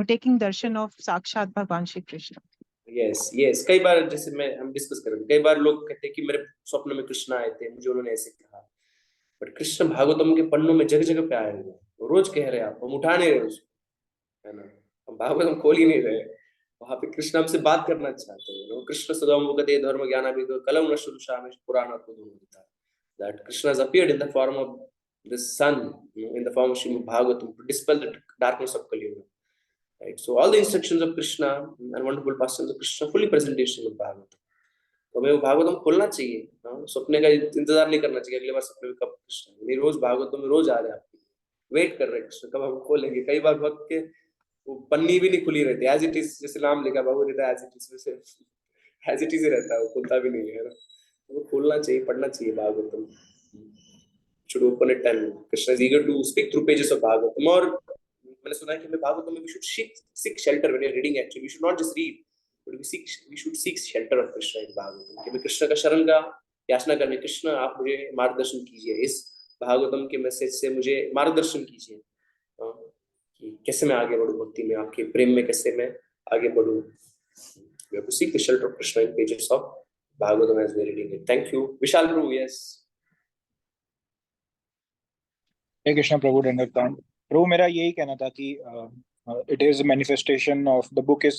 taking darshan of Sakshat Bhagwan Shri Krishna.
Yes. कई बार जैसे हम डिस्कस कर रहे थे, कई बार लोग कहते हैं कि मेरे स्वप्न में कृष्ण आए थे, मुझे उन्होंने ऐसे कहा. बट कृष्ण भागवतम के पन्नों में जगह जगह पे आए हुए, रोज कह रहे हैं, आप हम उठा नहीं रहे उसको, है ना. हम भागवतम खोल ही नहीं रहे. वहां पे कृष्ण हमसे बात करना चाहते हैं. कृष्ण सदाम मुगते धर्म ज्ञानाभिगो कलम नश्रुषामेश पुराण अद्भुतम. That Krishna has appeared in the form of the sun, in the form of Srimad Bhagavatam, to dispel the darkness of Kali Yuga. Right. So all the instructions of Krishna and wonderful pastimes of Krishna fully present in Srimad Bhagavatam. तो हमें वो भागवतम खोलना चाहिए। हाँ, सपने का इंतजार नहीं करना चाहिए अगली बार सपने में कब कृष्ण, नहीं रोज भागवतम में रोज आ रहे हैं, आपकी वेट कर रहे हैं कृष्ण कब हम खोलेंगे। कई बार भक्त के वो पन्नी भी नहीं खुली रहती, एज इट इज, जैसे नाम लिखा भगवद एज इट इज, वैसे एज इट इज ही रहता है, वो खुलता भी नहीं है ना। वो खोलना चाहिए, पढ़ना चाहिए Bhagavatam. should open it and Krishna is eager to speak through pages of Bhagavatam। और मैंने सुना है कि हमें भागवतम में we should seek shelter when you're reading actually, we should not just read but we should seek shelter of Krishna in Bhagavatam, कि हमें कृष्ण का शरण का याचना करनी, कृष्ण आप मुझे मार्गदर्शन कीजिए, इस भागवतम के मैसेज से मुझे मार्गदर्शन कीजिए कि कैसे मैं आगे बढ़ूं भक्ति में, आपके प्रेम में कैसे मैं आगे बढ़ूं। We have to seek the shelter of Krishna in pages of Bhagavatam as we are reading it। Thank you। Vishal Prabhu, yes।
हरे कृष्ण प्रभु, दंडवत प्रणाम प्रभु। मेरा यही कहना था कि it is manifestation of the book is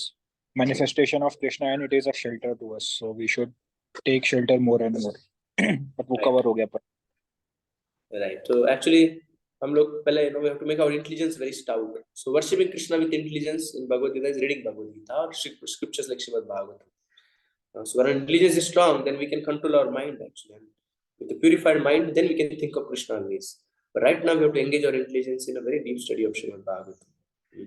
manifestation of Krishna and it is a shelter to us, so we should take shelter more and more. But वो cover हो गया पर
राइट। तो एक्चुअली हम लोग पहले we have to make our intelligence very stout. So worshipping Krishna with intelligence in Bhagavad Gita is reading Bhagavad Gita और scriptures like Shrimad Bhagavatam. So when our intelligence is strong, then we can control our mind actually. And with a purified mind, then we can think of Krishna always. But right now we have to engage our intelligence in a very deep study of Srimad Bhagavatam,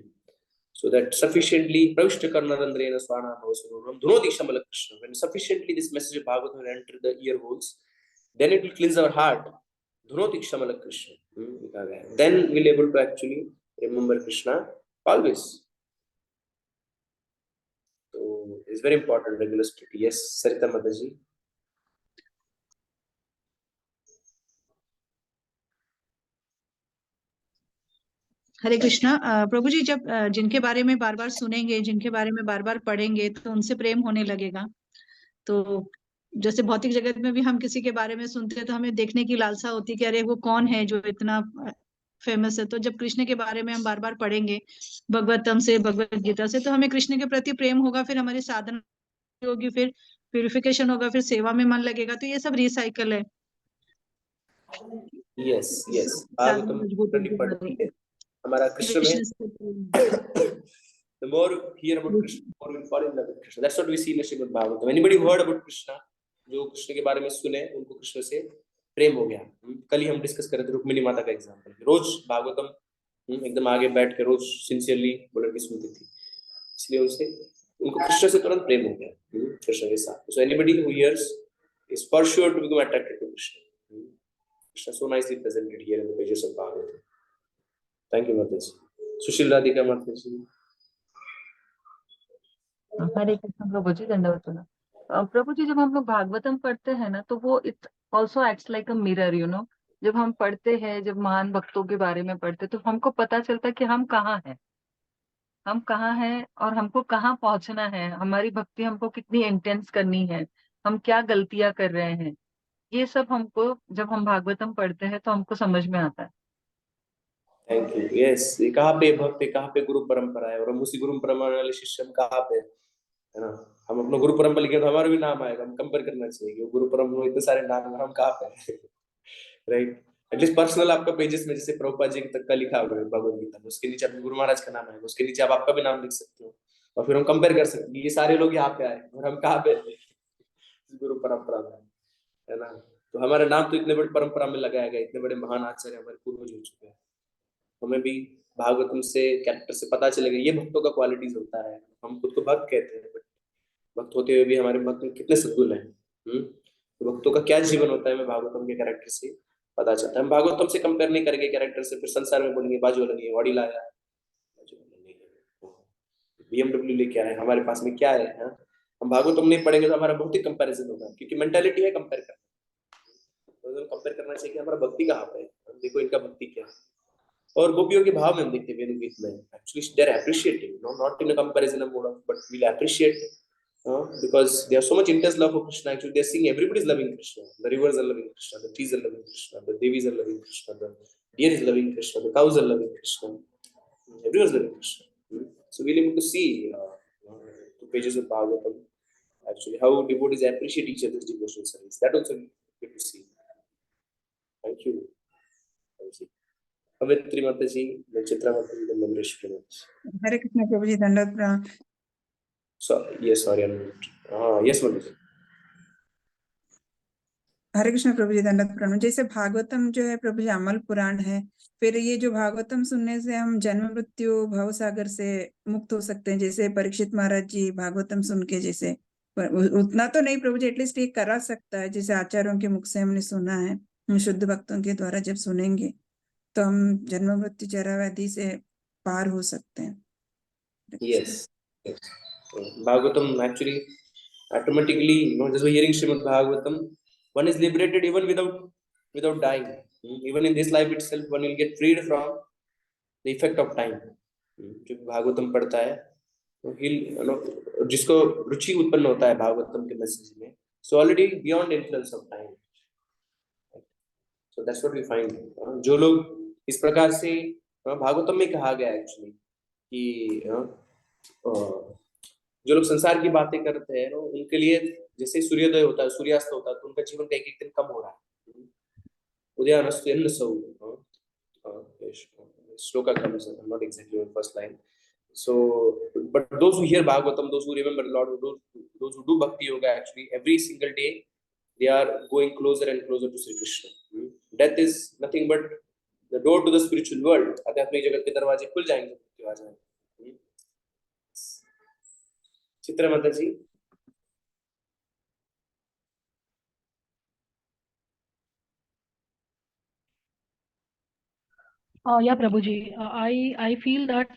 so that sufficiently pravishta karnarandrena swana bhavasururam dhunodishamal Krishna, when sufficiently this message of Bhagavatam will enter the ear holes, then it will cleanse our heart, dhunodishamal Krishna, then we'll able to actually remember Krishna always। So it's very important, regular study। Yes, Sarita Mataji।
हरे कृष्णा। प्रभु जी, जब जिनके बारे में बार बार सुनेंगे, जिनके बारे में बार बार पढ़ेंगे, तो उनसे प्रेम होने लगेगा। तो जैसे भौतिक जगत में भी हम किसी के बारे में सुनते हैं तो हमें देखने की लालसा होती है कि अरे वो कौन है जो इतना फेमस है। तो जब कृष्ण के बारे में हम बार बार पढ़ेंगे भगवतम से, भगवत गीता से, तो हमें कृष्ण के प्रति प्रेम होगा, फिर हमारी साधना होगी, फिर प्यूरिफिकेशन होगा, फिर सेवा में मन लगेगा। तो ये सब रिसाइकल है।
यस यस, भागवतम हमारा कृष्ण में the more we hear about Krishna, the more we fall in love with Krishna। That's what we see in Srimad Bhagavatam। Anybody who heard about Krishna, जो कृष्ण के बारे में सुने, उनको कृष्ण से प्रेम हो गया। कल ही हम डिस्कस कर रहे थे रुक्मिणी माता का एग्जांपल, रोज भागवतम एकदम आगे बैठ के रोज सिंसियरली बोल के सुनती थी, इसलिए उनको कृष्ण से तुरंत प्रेम हो गया, कृष्ण के साथ। So anybody who hears is for sure to become attracted to Krishna। Krishna so nicely presented here in the pages of Bhagavatam। Thank you, Mataji। सुशील राधिका माताजी।
हरे कृष्ण प्रभु जी, दंडवत प्रणाम। प्रभु जी, जब हम लोग भागवतम पढ़ते हैं ना, तो वो it also acts like a mirror, you know. जब हम पढ़ते हैं, जब महान भक्तों के बारे में पढ़ते हैं, तो हमको पता चलता है कि हम कहाँ हैं, हम कहाँ हैं और हमको कहाँ पहुंचना है, हमारी भक्ति हमको कितनी इंटेंस करनी है, हम क्या गलतियां कर रहे हैं। ये सब हमको जब हम भागवतम पढ़ते हैं तो हमको समझ में आता है।
Thank you. यस, कहाँ पे भक्त है, कहाँ पे गुरु परंपरा है, और हम उसी गुरु परंपरा वाले शिष्य हम कहाँ पे है ना। हम अपना गुरु परंपरा लिखे तो हमारा भी नाम आएगा, हम कंपेयर करना चाहिए कि गुरु परंपरा में इतने सारे नाम हैं, हम कहाँ पे राइट। एटलीस्ट पर्सनल आपका पेजेस में जैसे प्रभुपाद जी तक का लिखा हुआ है भगवद गीता में, उसके नीचे आपके गुरु महाराज का नाम आएगा, उसके नीचे आप आपका भी नाम लिख सकते हो, और फिर हम कंपेयर कर सकते हैं ये सारे लोग यहाँ पे आए और हम कहाँ पे गुरु परंपरा में, है ना। तो हमारा नाम तो इतने बड़े परंपरा में लगाया गया, इतने बड़े महान आचार्य हमारे पूर्वज हो चुके हैं। हमें भी भागवतम से कैरेक्टर से पता चलेगा ये भक्तों का क्वालिटीज होता है। हम खुद को भक्त कहते हैं, बट भक्त होते हुए भी हमारे भक्त में कितने सद्गुण हैं। तो भक्तों का क्या जीवन होता है हमें भागवतम के कैरेक्टर से पता चलता है। हम भागवतम से कंपेयर नहीं करेंगे कैरेक्टर से, फिर संसार में बोलेंगे बाजू वाला नहीं है, ऑडी लाया है, BMW लेके आए, हमारे पास में क्या है। हम भागवतम नहीं पढ़ेंगे तो हमारा भौतिक कंपैरिजन होगा, क्योंकि मेंटालिटी है कंपेयर करना। तो कंपेयर करना चाहिए कि हमारा भक्ति कहाँ पे है, देखो इनका भक्ति क्या है। और गोपियों के भाव में हम देखते हैं वेद गीत में, actually they are appreciating, not in a comparison mode of, but we appreciate because they have so much intense love for Krishna। Actually they are seeing everybody is loving Krishna, the rivers are loving Krishna, the trees are loving Krishna, the devis are loving Krishna, the deer is loving Krishna, the cows are loving Krishna, everyone is loving Krishna। So we'll be able to see the pages of Bhagavatam actually how devotees appreciate each other's devotional service, that also we get to see। Thank you। अमित्री माताजी, चित्रा माताजी, नंदरेश्वरी माताजी।
हरे कृष्ण प्रभु जी, दंडवत प्रणाम।
Sorry, yes, sorry, I'm yes, Mataji।
हरे कृष्ण प्रभु जी, दंडवत प्रणाम। जैसे भागवतम जो है प्रभु जी अमल पुराण है, फिर ये जो भागवतम सुनने से हम जन्म मृत्यु भव सागर से मुक्त हो सकते हैं, जैसे परीक्षित महाराज जी भागवतम सुन के, जैसे उतना तो नहीं प्रभु जी, एटलीस्ट ये करा सकता है, जैसे आचार्यों के मुख से हमने सुना है, हम शुद्ध भक्तों के द्वारा जब सुनेंगे तो हम जन्म मृत्यु जरा व्याधि से पार हो सकते हैं।
Yes. Yes. Bhagavatam actually automatically, just by hearing Srimad Bhagavatam, one is liberated even without dying. Even in this life itself, one will get freed from the effect of time. जो भागवतम पढ़ता है तो जिसको रुचि उत्पन्न होता है भागवतम के मैसेज में, so already beyond influence of time. So that's what we find. जो लोग इस प्रकार से भागवतम में कहा गया एक्चुअली कि जो लोग संसार की बातें करते हैं उनके लिए जैसे सूर्योदय होता है, सूर्यास्त होता है, तो उनका जीवन का एक दिन कम हो रहा है. उदयानस्तु यन्नसौ, shloka comes, not exactly on first line. So, but those who hear Bhagavatam, those who remember Lord, those who do bhakti yoga, actually every single day they are going closer and closer to Sri Krishna. Death is nothing but the door to the spiritual world. आध्यात्मिक जगत के दरवाजे खुल जाएंगे मृत्यु आ जाएंगे. चित्रा माता जी.
Yeah, Prabhuji. I feel that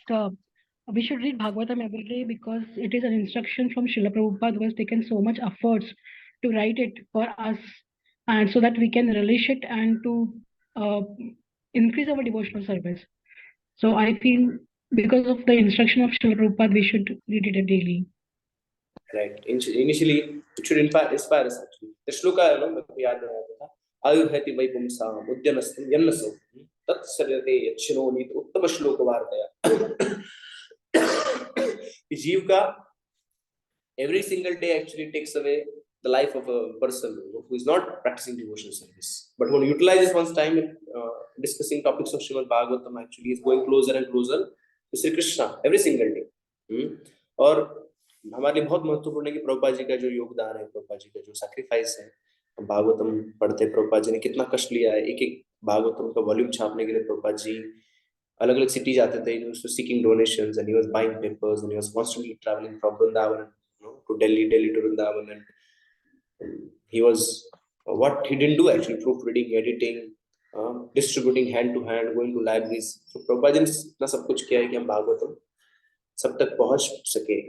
we should read Bhagavatam every day because it is an instruction from Srila Prabhupada, who has taken so much efforts to write it for us, and so that we can relish it and to increase our devotional service. So I feel because of the instruction of Srila Prabhupada, we should read it daily.
Right. Initially, it should inspire us actually. The shloka, याद रहा था. आयुर्हति वैपुंसाम उद्यनस्तं यन्नसौ तत्सर्यते यच्छिनोनीत उत्तम श्लोक वार्तया. जीव का every single day actually takes away the life of a person who is not practicing devotional service, but when utilizes one's time in discussing topics of Srimad Bhagavatam, actually is going closer and closer to Sri Krishna every single day. और हमारे लिए बहुत महत्वपूर्ण है कि प्रभुपाद जी का जो योगदान है, प्रभुपाद जी का जो सैक्रिफाइस है, भागवतम पढ़ते प्रभुपाद जी ने कितना कष्ट लिया है. एक भागवतम का वॉल्यूम छापने के लिए प्रभुपाद जी अलग अलग सिटी जाते थे, seeking donations, and he was buying papers, and he was constantly traveling from Vrindavan to Delhi to Vrindavan, and he was what he didn't do actually, proofreading, editing, distributing hand to hand, going to libraries. So Prabhupada ji ने इतना सब कुछ किया है कि हम भागवतम सब तक पहुंच सके.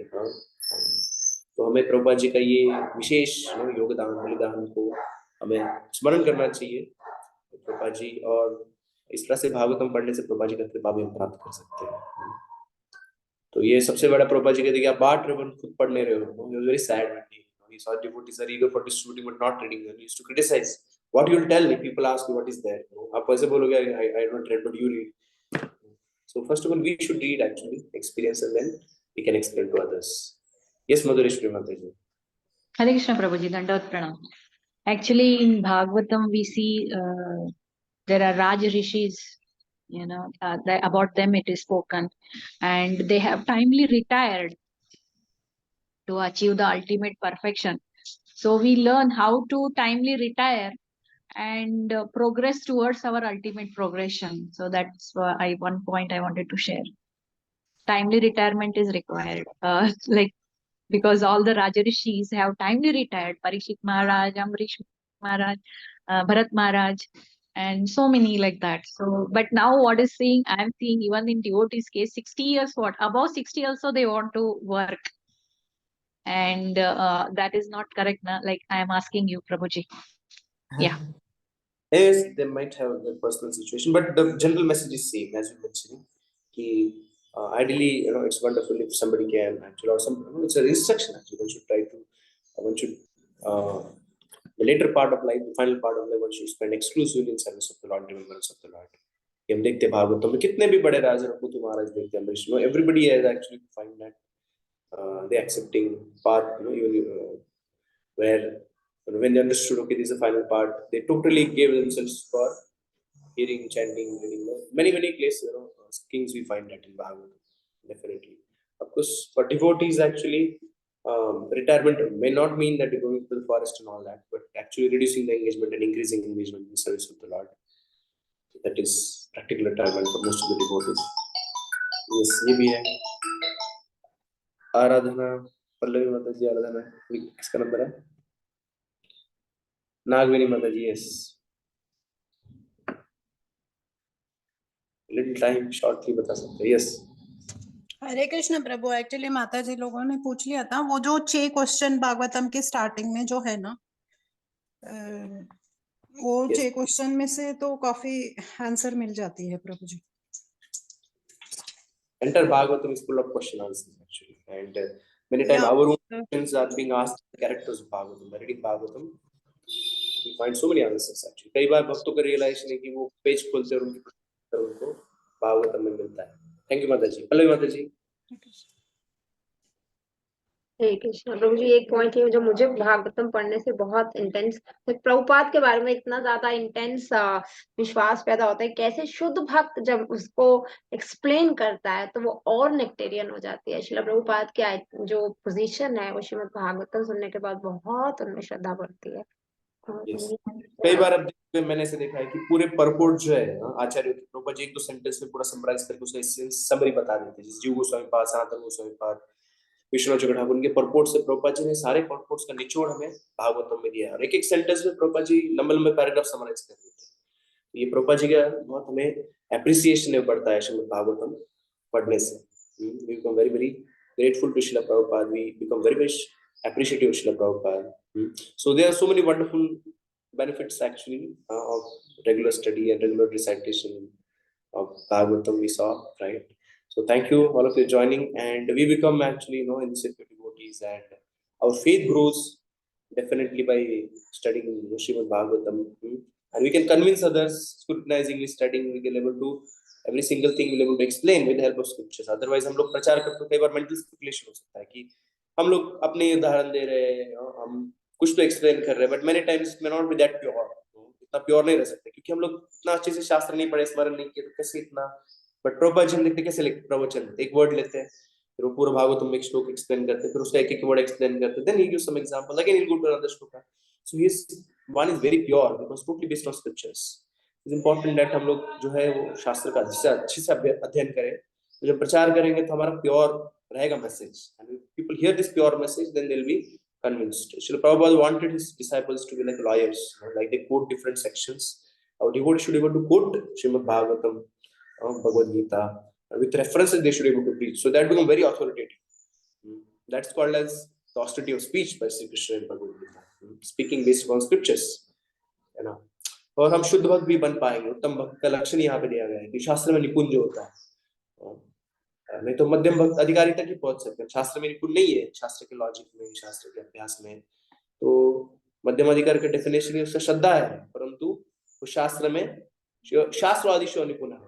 तो हमें प्रभुपाद जी का ये विशेष योगदान बलिदान को हमें स्मरण करना चाहिए प्रभुपाद जी, और इस तरह से भागवतम पढ़ने से प्रभुपाद जी का कृपा भी हम प्राप्त कर सकते हैं. तो ये सबसे बड़ा प्रभुपाद जी कहते हैं कि आप बांट रहे हो खुद पढ़ नहीं रहे हो. He was very sad when he saw devotees are eager for distributing but not reading. He used to criticize. What you will tell if people ask you what is there? आप ऐसे बोलोगे I don't read but you read. So first of all we should read actually, experience, and then we can explain to others. Yes, Madhureshwari Mataji.
Hare Krishna Prabhuji, Dandavat Pranam. Actually, in Bhagavatam, we see there are Raj Rishis, about them it is spoken, and they have timely retired to achieve the ultimate perfection. So we learn how to timely retire and progress towards our ultimate progression. So that's one point I wanted to share. Timely retirement is required. Because all the Rajarishis have timely retired. Parikshit Maharaj, Amrish Maharaj, Bharat Maharaj, and so many like that. So, but now what is seeing, I am seeing even in devotees case, 60 years, above 60 also they want to work. And that is not correct. Like I am asking you, Prabhuji. Yeah.
Yes, they might have their personal situation, but the general message is same as you mentioned. Ideally, it's wonderful if somebody can actually, or it's an instruction actually. One should the later part of life, the final part of life, one should spend exclusively in service of the Lord, remembrance of the Lord. हम देखते भागवतम में कितने भी बड़े राजा रघुपति महाराज देखते हैं, everybody has actually find that they accepting part, where when they understood, okay, this is the final part, they totally gave themselves for hearing, chanting, reading. Many places, kings we find that in Bhagavatam, definitely. Of course, for devotees, actually, retirement may not mean that you're going to the forest and all that, but actually reducing the engagement and increasing engagement in service of the Lord. That is practical retirement for most of the devotees. Yes, ये भी है आराधना। पल्लवी माता जी आराधना किसका number है? नागवेणी माता जी। Yes, little time shortly बता सकते हैं। यस,
हरे कृष्ण प्रभु। एक्चुअली माता जी लोगों ने पूछ लिया था वो जो 6 क्वेश्चन भागवतम के स्टार्टिंग में जो है ना, वो 6 क्वेश्चन में से तो काफी आंसर मिल जाती है प्रभु जी।
Enter Bhagavatam is full of question answers actually, and many times our own questions are being asked the characters of Bhagavatam. By reading Bhagavatam, we find so many answers actually. कई बार भक्तों का realization है कि वो page खोलते हैं और उनको भागवतम में मिलता है। थैंक यू माता जी। पल्लवी माता जी।
हरे कृष्णा प्रभु जी, एक पॉइंट है जो मुझे भागवतम पढ़ने से बहुत इंटेंस, प्रभुपाद के बारे में इतना ज्यादा इंटेंस विश्वास पैदा होता है। कैसे शुद्ध भक्त जब उसको एक्सप्लेन करता है तो वो और नेक्टेरियन हो जाती है। श्रील प्रभुपाद की जो पोजीशन है वो श्रीमद् भागवतम सुनने के बाद बहुत उनमें श्रद्धा बढ़ती है।
कई बार अब मैंने ऐसे देखा है कि पूरे परपोर्ट जो है आचार्य प्रभुपाद जी 1-2 सेंटेंस में पूरा समराइज करके उसका एसेंस समरी बता देते हैं। जैसे जीव गोस्वामी पाद, सनातन गोस्वामी पाद, विष्णु ठाकुर, उनके परपोर्ट से प्रभुपाद जी ने सारे परपोर्ट्स का निचोड़ हमें भागवतम में दिया है और एक सेंटेंस में प्रभुपाद जी लंबे पैराग्राफ समराइज कर देते हैं। ये प्रभुपाद जी का बहुत हमें एप्रिसिएशन में बढ़ता है श्रीमद् भागवतम पढ़ने से। We become very very grateful to Srila Prabhupada. We become very very appreciative of Srila Prabhupada. So there are so many wonderful benefits actually of regular study and regular recitation of Bhagavatam we saw, right? So thank you all of you joining, and we become actually initiative devotees, and our faith grows definitely by studying Srimad Bhagavatam, and we can convince others, scrutinizingly studying, we can able to every single thing we'll able to explain with the help of scriptures. Otherwise हम लोग प्रचार करते कई बार mental speculation हो सकता है कि हम लोग अपने उदाहरण दे रहे हैं, हम कुछ तो एक्सप्लेन कर रहे हैं, but many times it may not be that pure. इतना प्योर नहीं रह सकते क्योंकि हम लोग इतना अच्छे से शास्त्र नहीं पढ़े, स्मरण नहीं किए, तो कैसे इतना। बट प्रभुपाद जी लिखते कैसे लिखते प्रवचन, एक वर्ड लेते हैं, फिर वो पूरा भागवतम में एक श्लोक एक्सप्लेन करते हैं, फिर उसका एक वर्ड एक्सप्लेन करते हैं, then he gives some example, again he will go to another shloka. So his one is very pure because totally based on scriptures. It's important that हम लोग जो है वो शास्त्र का अच्छे से अध्ययन करें, तो जब प्रचार करेंगे तो हमारा प्योर रहेगा message, and people hear this pure message then they will be convinced. Srila Prabhupada wanted his disciples to be like lawyers, like they quote different sections. Our devotees should be able to quote Srimad Bhagavatam, Bhagavad Gita, with references they should be able to preach. So that become very authoritative. That's called as the austerity of speech by Sri Krishna in Bhagavad Gita. Speaking based on scriptures, है ना। और हम शुद्ध भक्त भी बन पाएंगे। उत्तम भक्त का लक्षण यहाँ पे दिया गया है कि शास्त्र में निपुण जो होता है, नहीं तो मध्यम भक्त अधिकारी तक ही पहुंच सकते हैं। शास्त्र में निपुण नहीं है, शास्त्र के लॉजिक में, शास्त्र के अभ्यास में, तो मध्यम अधिकारी का डेफिनेशन है उसका श्रद्धा है, परंतु वो शास्त्र में शास्त्रादिशो निपुण है।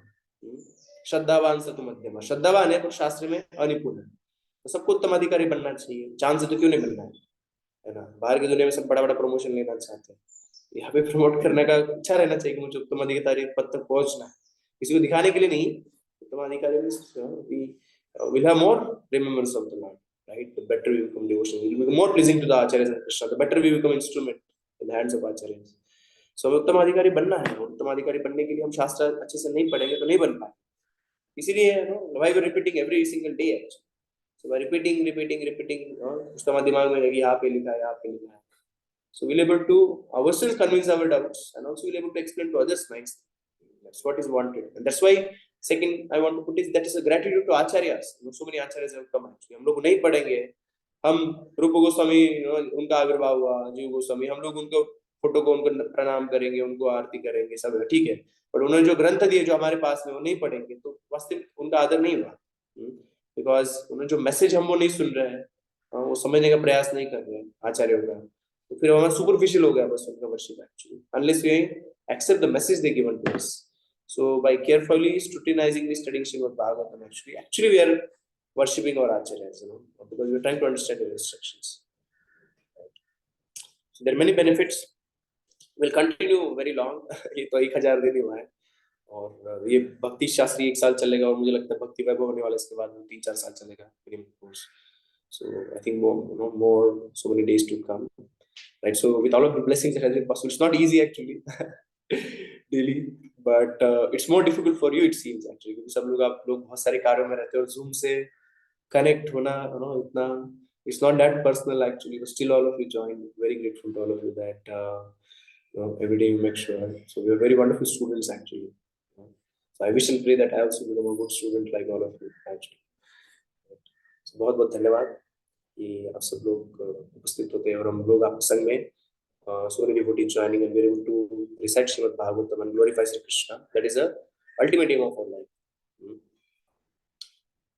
श्रद्धावान से तो मध्यम, श्रद्धावान है पर शास्त्र में अनिपुण है। तो सबको उत्तम अधिकारी बनना चाहिए, चांद से तो क्यों नहीं बनना है ना। बाहर की दुनिया में सब बड़ा प्रमोशन लेना चाहते हैं, यहाँ पे प्रमोट करने का इच्छा रहना चाहिए कि मुझे उत्तम अधिकारी पद तक पहुंचना है, किसी को दिखाने के लिए नहीं। We will have more remembrance of the Lord, right? The better we become devotional, we will be more pleasing to the Acharyas and Krishna. The better we become instrument in the hands of Acharyas. So हमें उत्तम अधिकारी बनना है। उत्तम अधिकारी बनने के लिए हम शास्त्र अच्छे से नहीं पढ़ेंगे तो नहीं बन पाए। इसीलिए why we are repeating every single day actually. So by repeating, उसका हमारे दिमाग में रहेगी, यहाँ पे लिखा है, यहाँ पे लिखा है। So we'll able to ourselves convince our doubts, and also we'll able to explain to others nicely. That's what is wanted, and that's why. Second, I want to put is that is a gratitude to acharyas. So many acharyas have come actually. हम लोग नहीं पढ़ेंगे, हम रूप गोस्वामी उनका आविर्भाव हुआ, जीव गोस्वामी, हम लोग उनको फोटो को उनको प्रणाम करेंगे, उनको आरती करेंगे, सब ठीक है, पर उन्होंने जो ग्रंथ दिए जो हमारे पास में वो नहीं पढ़ेंगे तो वास्तविक उनका आदर नहीं हुआ, बिकॉज उन्होंने जो मैसेज हम वो नहीं सुन रहे हैं, वो समझने का प्रयास नहीं कर रहे हैं आचार्यों का, तो फिर हमारा सुपरफिशियल हो गया बस उनका worship actually, unless we accept the message they given to us. So by carefully scrutinizing the studying Srimad Bhagavatam, actually we are worshipping our acharyas, because we are trying to understand the instructions. So there are many benefits. We'll continue very long. ये तो 1000 दिन ही हुआ है और ये भक्ति शास्त्री 1 साल चलेगा और मुझे लगता है भक्ति वैभव होने वाला इसके बाद 3-4 साल चलेगा minimum course. So I think more so many days to come. right? So with all of the blessings that has been possible, it's not easy actually daily, but it's more difficult for you it seems actually, क्योंकि सब लोग बहुत सारे कार्यों में रहते हैं और Zoom से connect होना, इतना it's not that personal actually, but still all of you joined. Very grateful to all of you that every day you make sure. So we are very wonderful students actually. So I wish and pray that I also become a good student like all of you actually. So बहुत बहुत धन्यवाद कि आप सब लोग उपस्थित होते हैं और हम लोग आपके संग में so many devotees joining and we're able to recite Srimad Bhagavatam and glorify Sri Krishna. That is the ultimate aim of our life.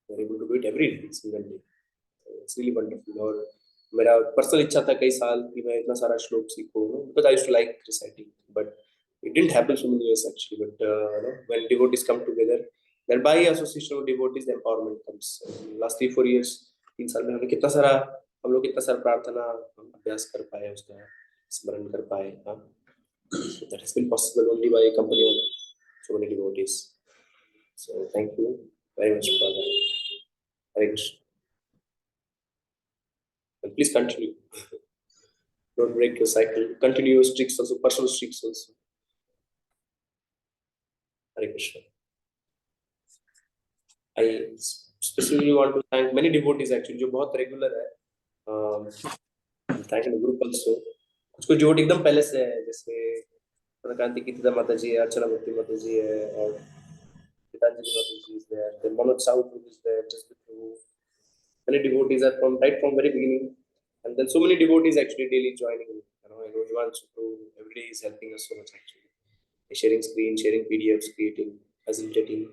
We're able to do it every day, single day. It's really wonderful. और मेरा personal इच्छा था कई साल कि मैं इतना सारा श्लोक सीखूं, because I used to like reciting, but it didn't happen so many years actually. But when devotees come together, then by association of devotees, the empowerment comes. Last 3-4 years, 3 साल में हम लोग कितना सारा प्रार्थना अभ्यास कर पाए, उसका स्मरण कर पाए. So that has been possible only by a company of so many devotees. So thank you very much for that. Hare Krishna. And please continue. Don't break your cycle. Continue your streaks also, personal streaks also. Hare Krishna. I specifically want to thank many devotees actually, जो बहुत regular है. Thank the group also. कुछ devotee एकदम पहले से है, जैसे प्रणकांति कीर्तिदा माता जी है, अर्चना भक्ति माता जी है, और गीतांजलि माता जी is there. Then Manoj Sahu is there. Just many devotees are from right from very beginning, and then so many devotees actually daily joining. Everyone every day is helping us so much actually. Sharing screen, sharing PDFs, creating, facilitating,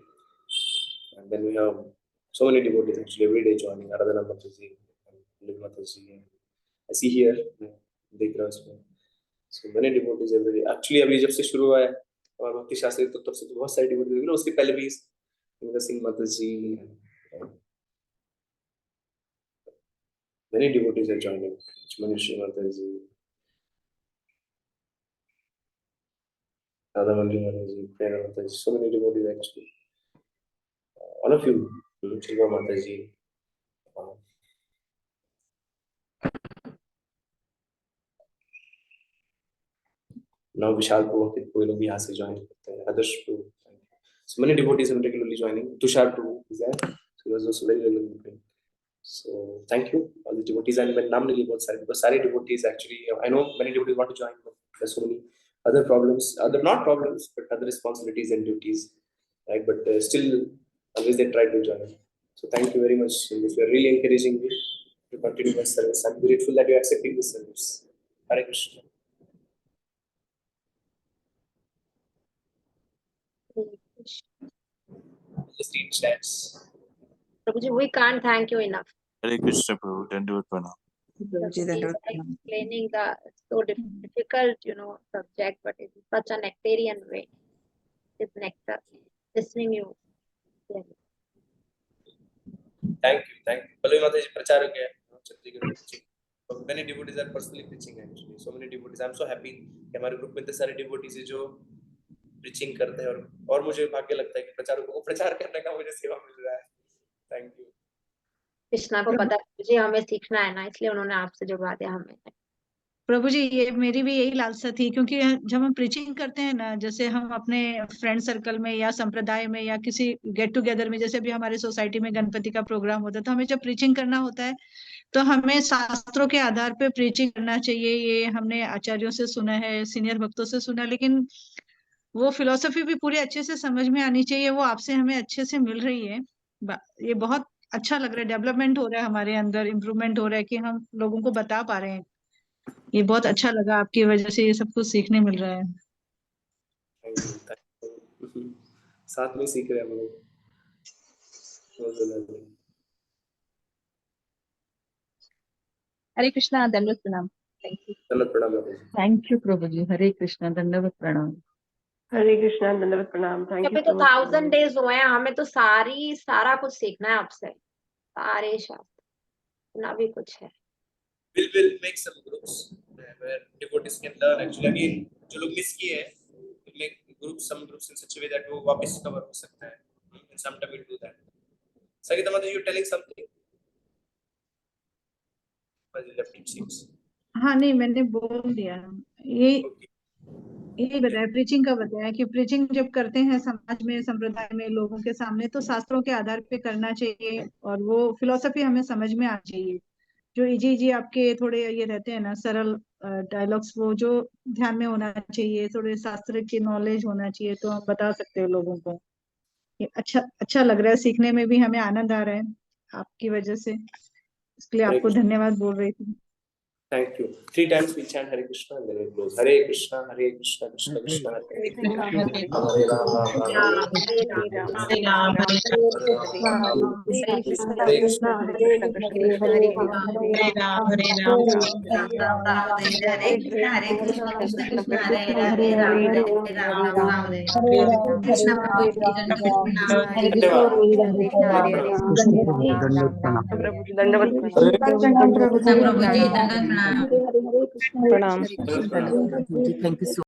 and then we have so many devotees actually every day joining. Aradhana Mataji, Mataji. I see here. So many devotees every day. Actually, अभी जब से शुरू हुआ है और भक्ति शास्त्री तो तब से तो बहुत सारे devotees हैं. उसके पहले भी इंद्र सिंह माता जी, many devotees are joining. Manishi माता जी, Radha Mandi माता जी, Prerna माता जी, so many devotees actually. All of you, Shilpa माता जी. Now Vishal Prabhu, कोई लोग भी यहाँ से join करते हैं. Adarsh Prabhu. So many devotees are regularly joining. Tushar Prabhu is there. So he was also very regularly. So thank you all the devotees, and मैं नाम नहीं लिए बहुत सारे, because सारे devotees actually, I know many devotees want to join, but there's so many other problems, not problems, but other responsibilities and duties, right? But still, always they try to join. So thank you very much. And if you are really encouraging me to continue my service, I'm grateful that you are accepting this service. Hare Krishna. Just read chats.
Prabhuji, we can't thank you enough.
Hare Krishna Prabhu, Dandavad Pranam.
Explaining the so difficult, subject, but in such a nectarian way. It's nectar. Listening you. Yeah.
Thank you. Pallavi Mata ji pracharuk hai, Chandigarh. Many devotees are personally preaching actually. So many devotees. I'm so happy कि हमारे group में इतने सारे devotees हैं जो preaching करते हैं, और मुझे भाग्य लगता है कि प्रचारकों को प्रचार करने का मुझे सेवा मिल रहा है. Thank you.
कृष्णा को पता मुझे हमें सीखना है ना, इसलिए उन्होंने आपसे जुड़वा दिया हमें.
प्रभु जी, ये मेरी भी यही लालसा थी, क्योंकि जब हम प्रीचिंग करते हैं ना, जैसे हम अपने फ्रेंड सर्कल में या संप्रदाय में या किसी गेट टुगेदर में, जैसे भी हमारे सोसाइटी में गणपति का प्रोग्राम होता है, तो हमें जब प्रीचिंग करना होता है तो हमें शास्त्रों के आधार पे प्रीचिंग करना चाहिए. ये हमने आचार्यों से सुना है, सीनियर भक्तों से सुना, लेकिन वो फिलोसफी भी पूरी अच्छे से समझ में आनी चाहिए. वो आपसे हमें अच्छे से मिल रही है. ये बहुत अच्छा लग रहा है. डेवलपमेंट हो रहा है हमारे अंदर, इम्प्रूवमेंट हो रहा है कि हम लोगों को बता पा रहे हैं. ये बहुत अच्छा लगा, आपकी वजह से ये सब कुछ सीखने मिल रहा है.
साथ में सीख रहे हैं हम लोग.
हरे कृष्णा, दंडवत प्रणाम.
थैंक यू प्रभु जी. हरे कृष्णा, दंडवत प्रणाम.
हरे कृष्णा, दंडवत प्रणाम. अभी तो 1000 days हुए हैं, हमें तो सारा कुछ सीखना है आपसे, सारे शास्त्र ना भी कुछ है.
We'll make some groups where devotees can learn actually. Again, जो लोग मिस किए हैं, we'll make some groups in such a way that वो वापस cover हो सकता है. And sometime we'll do that. Sagita Mata, you're telling something? But you left it seems.
हाँ नहीं मैंने बोल दिया यही बताया, प्रीचिंग का बताया कि प्रीचिंग जब करते हैं समाज में, संप्रदाय में, लोगों के सामने, तो शास्त्रों के आधार पे करना चाहिए और वो फिलोसफी हमें समझ में आनी चाहिए। जो इजी इजी आपके थोड़े ये रहते हैं ना सरल डायलॉग्स, वो जो ध्यान में होना चाहिए, थोड़े शास्त्र की नॉलेज होना चाहिए, तो हम बता सकते हैं लोगों को। ये अच्छा लग रहा है, सीखने में भी हमें आनंद आ रहा है आपकी वजह से, इसके लिए
हरे
आपको
कृष्ण।
धन्यवाद बोल रही थी।
Thank you. 3 times we chant Hare Krishna and then we close. Hare Krishna, Krishna Krishna, Hare Hare, Hare Rama, Hare Rama,
प्रणाम।
Thank you so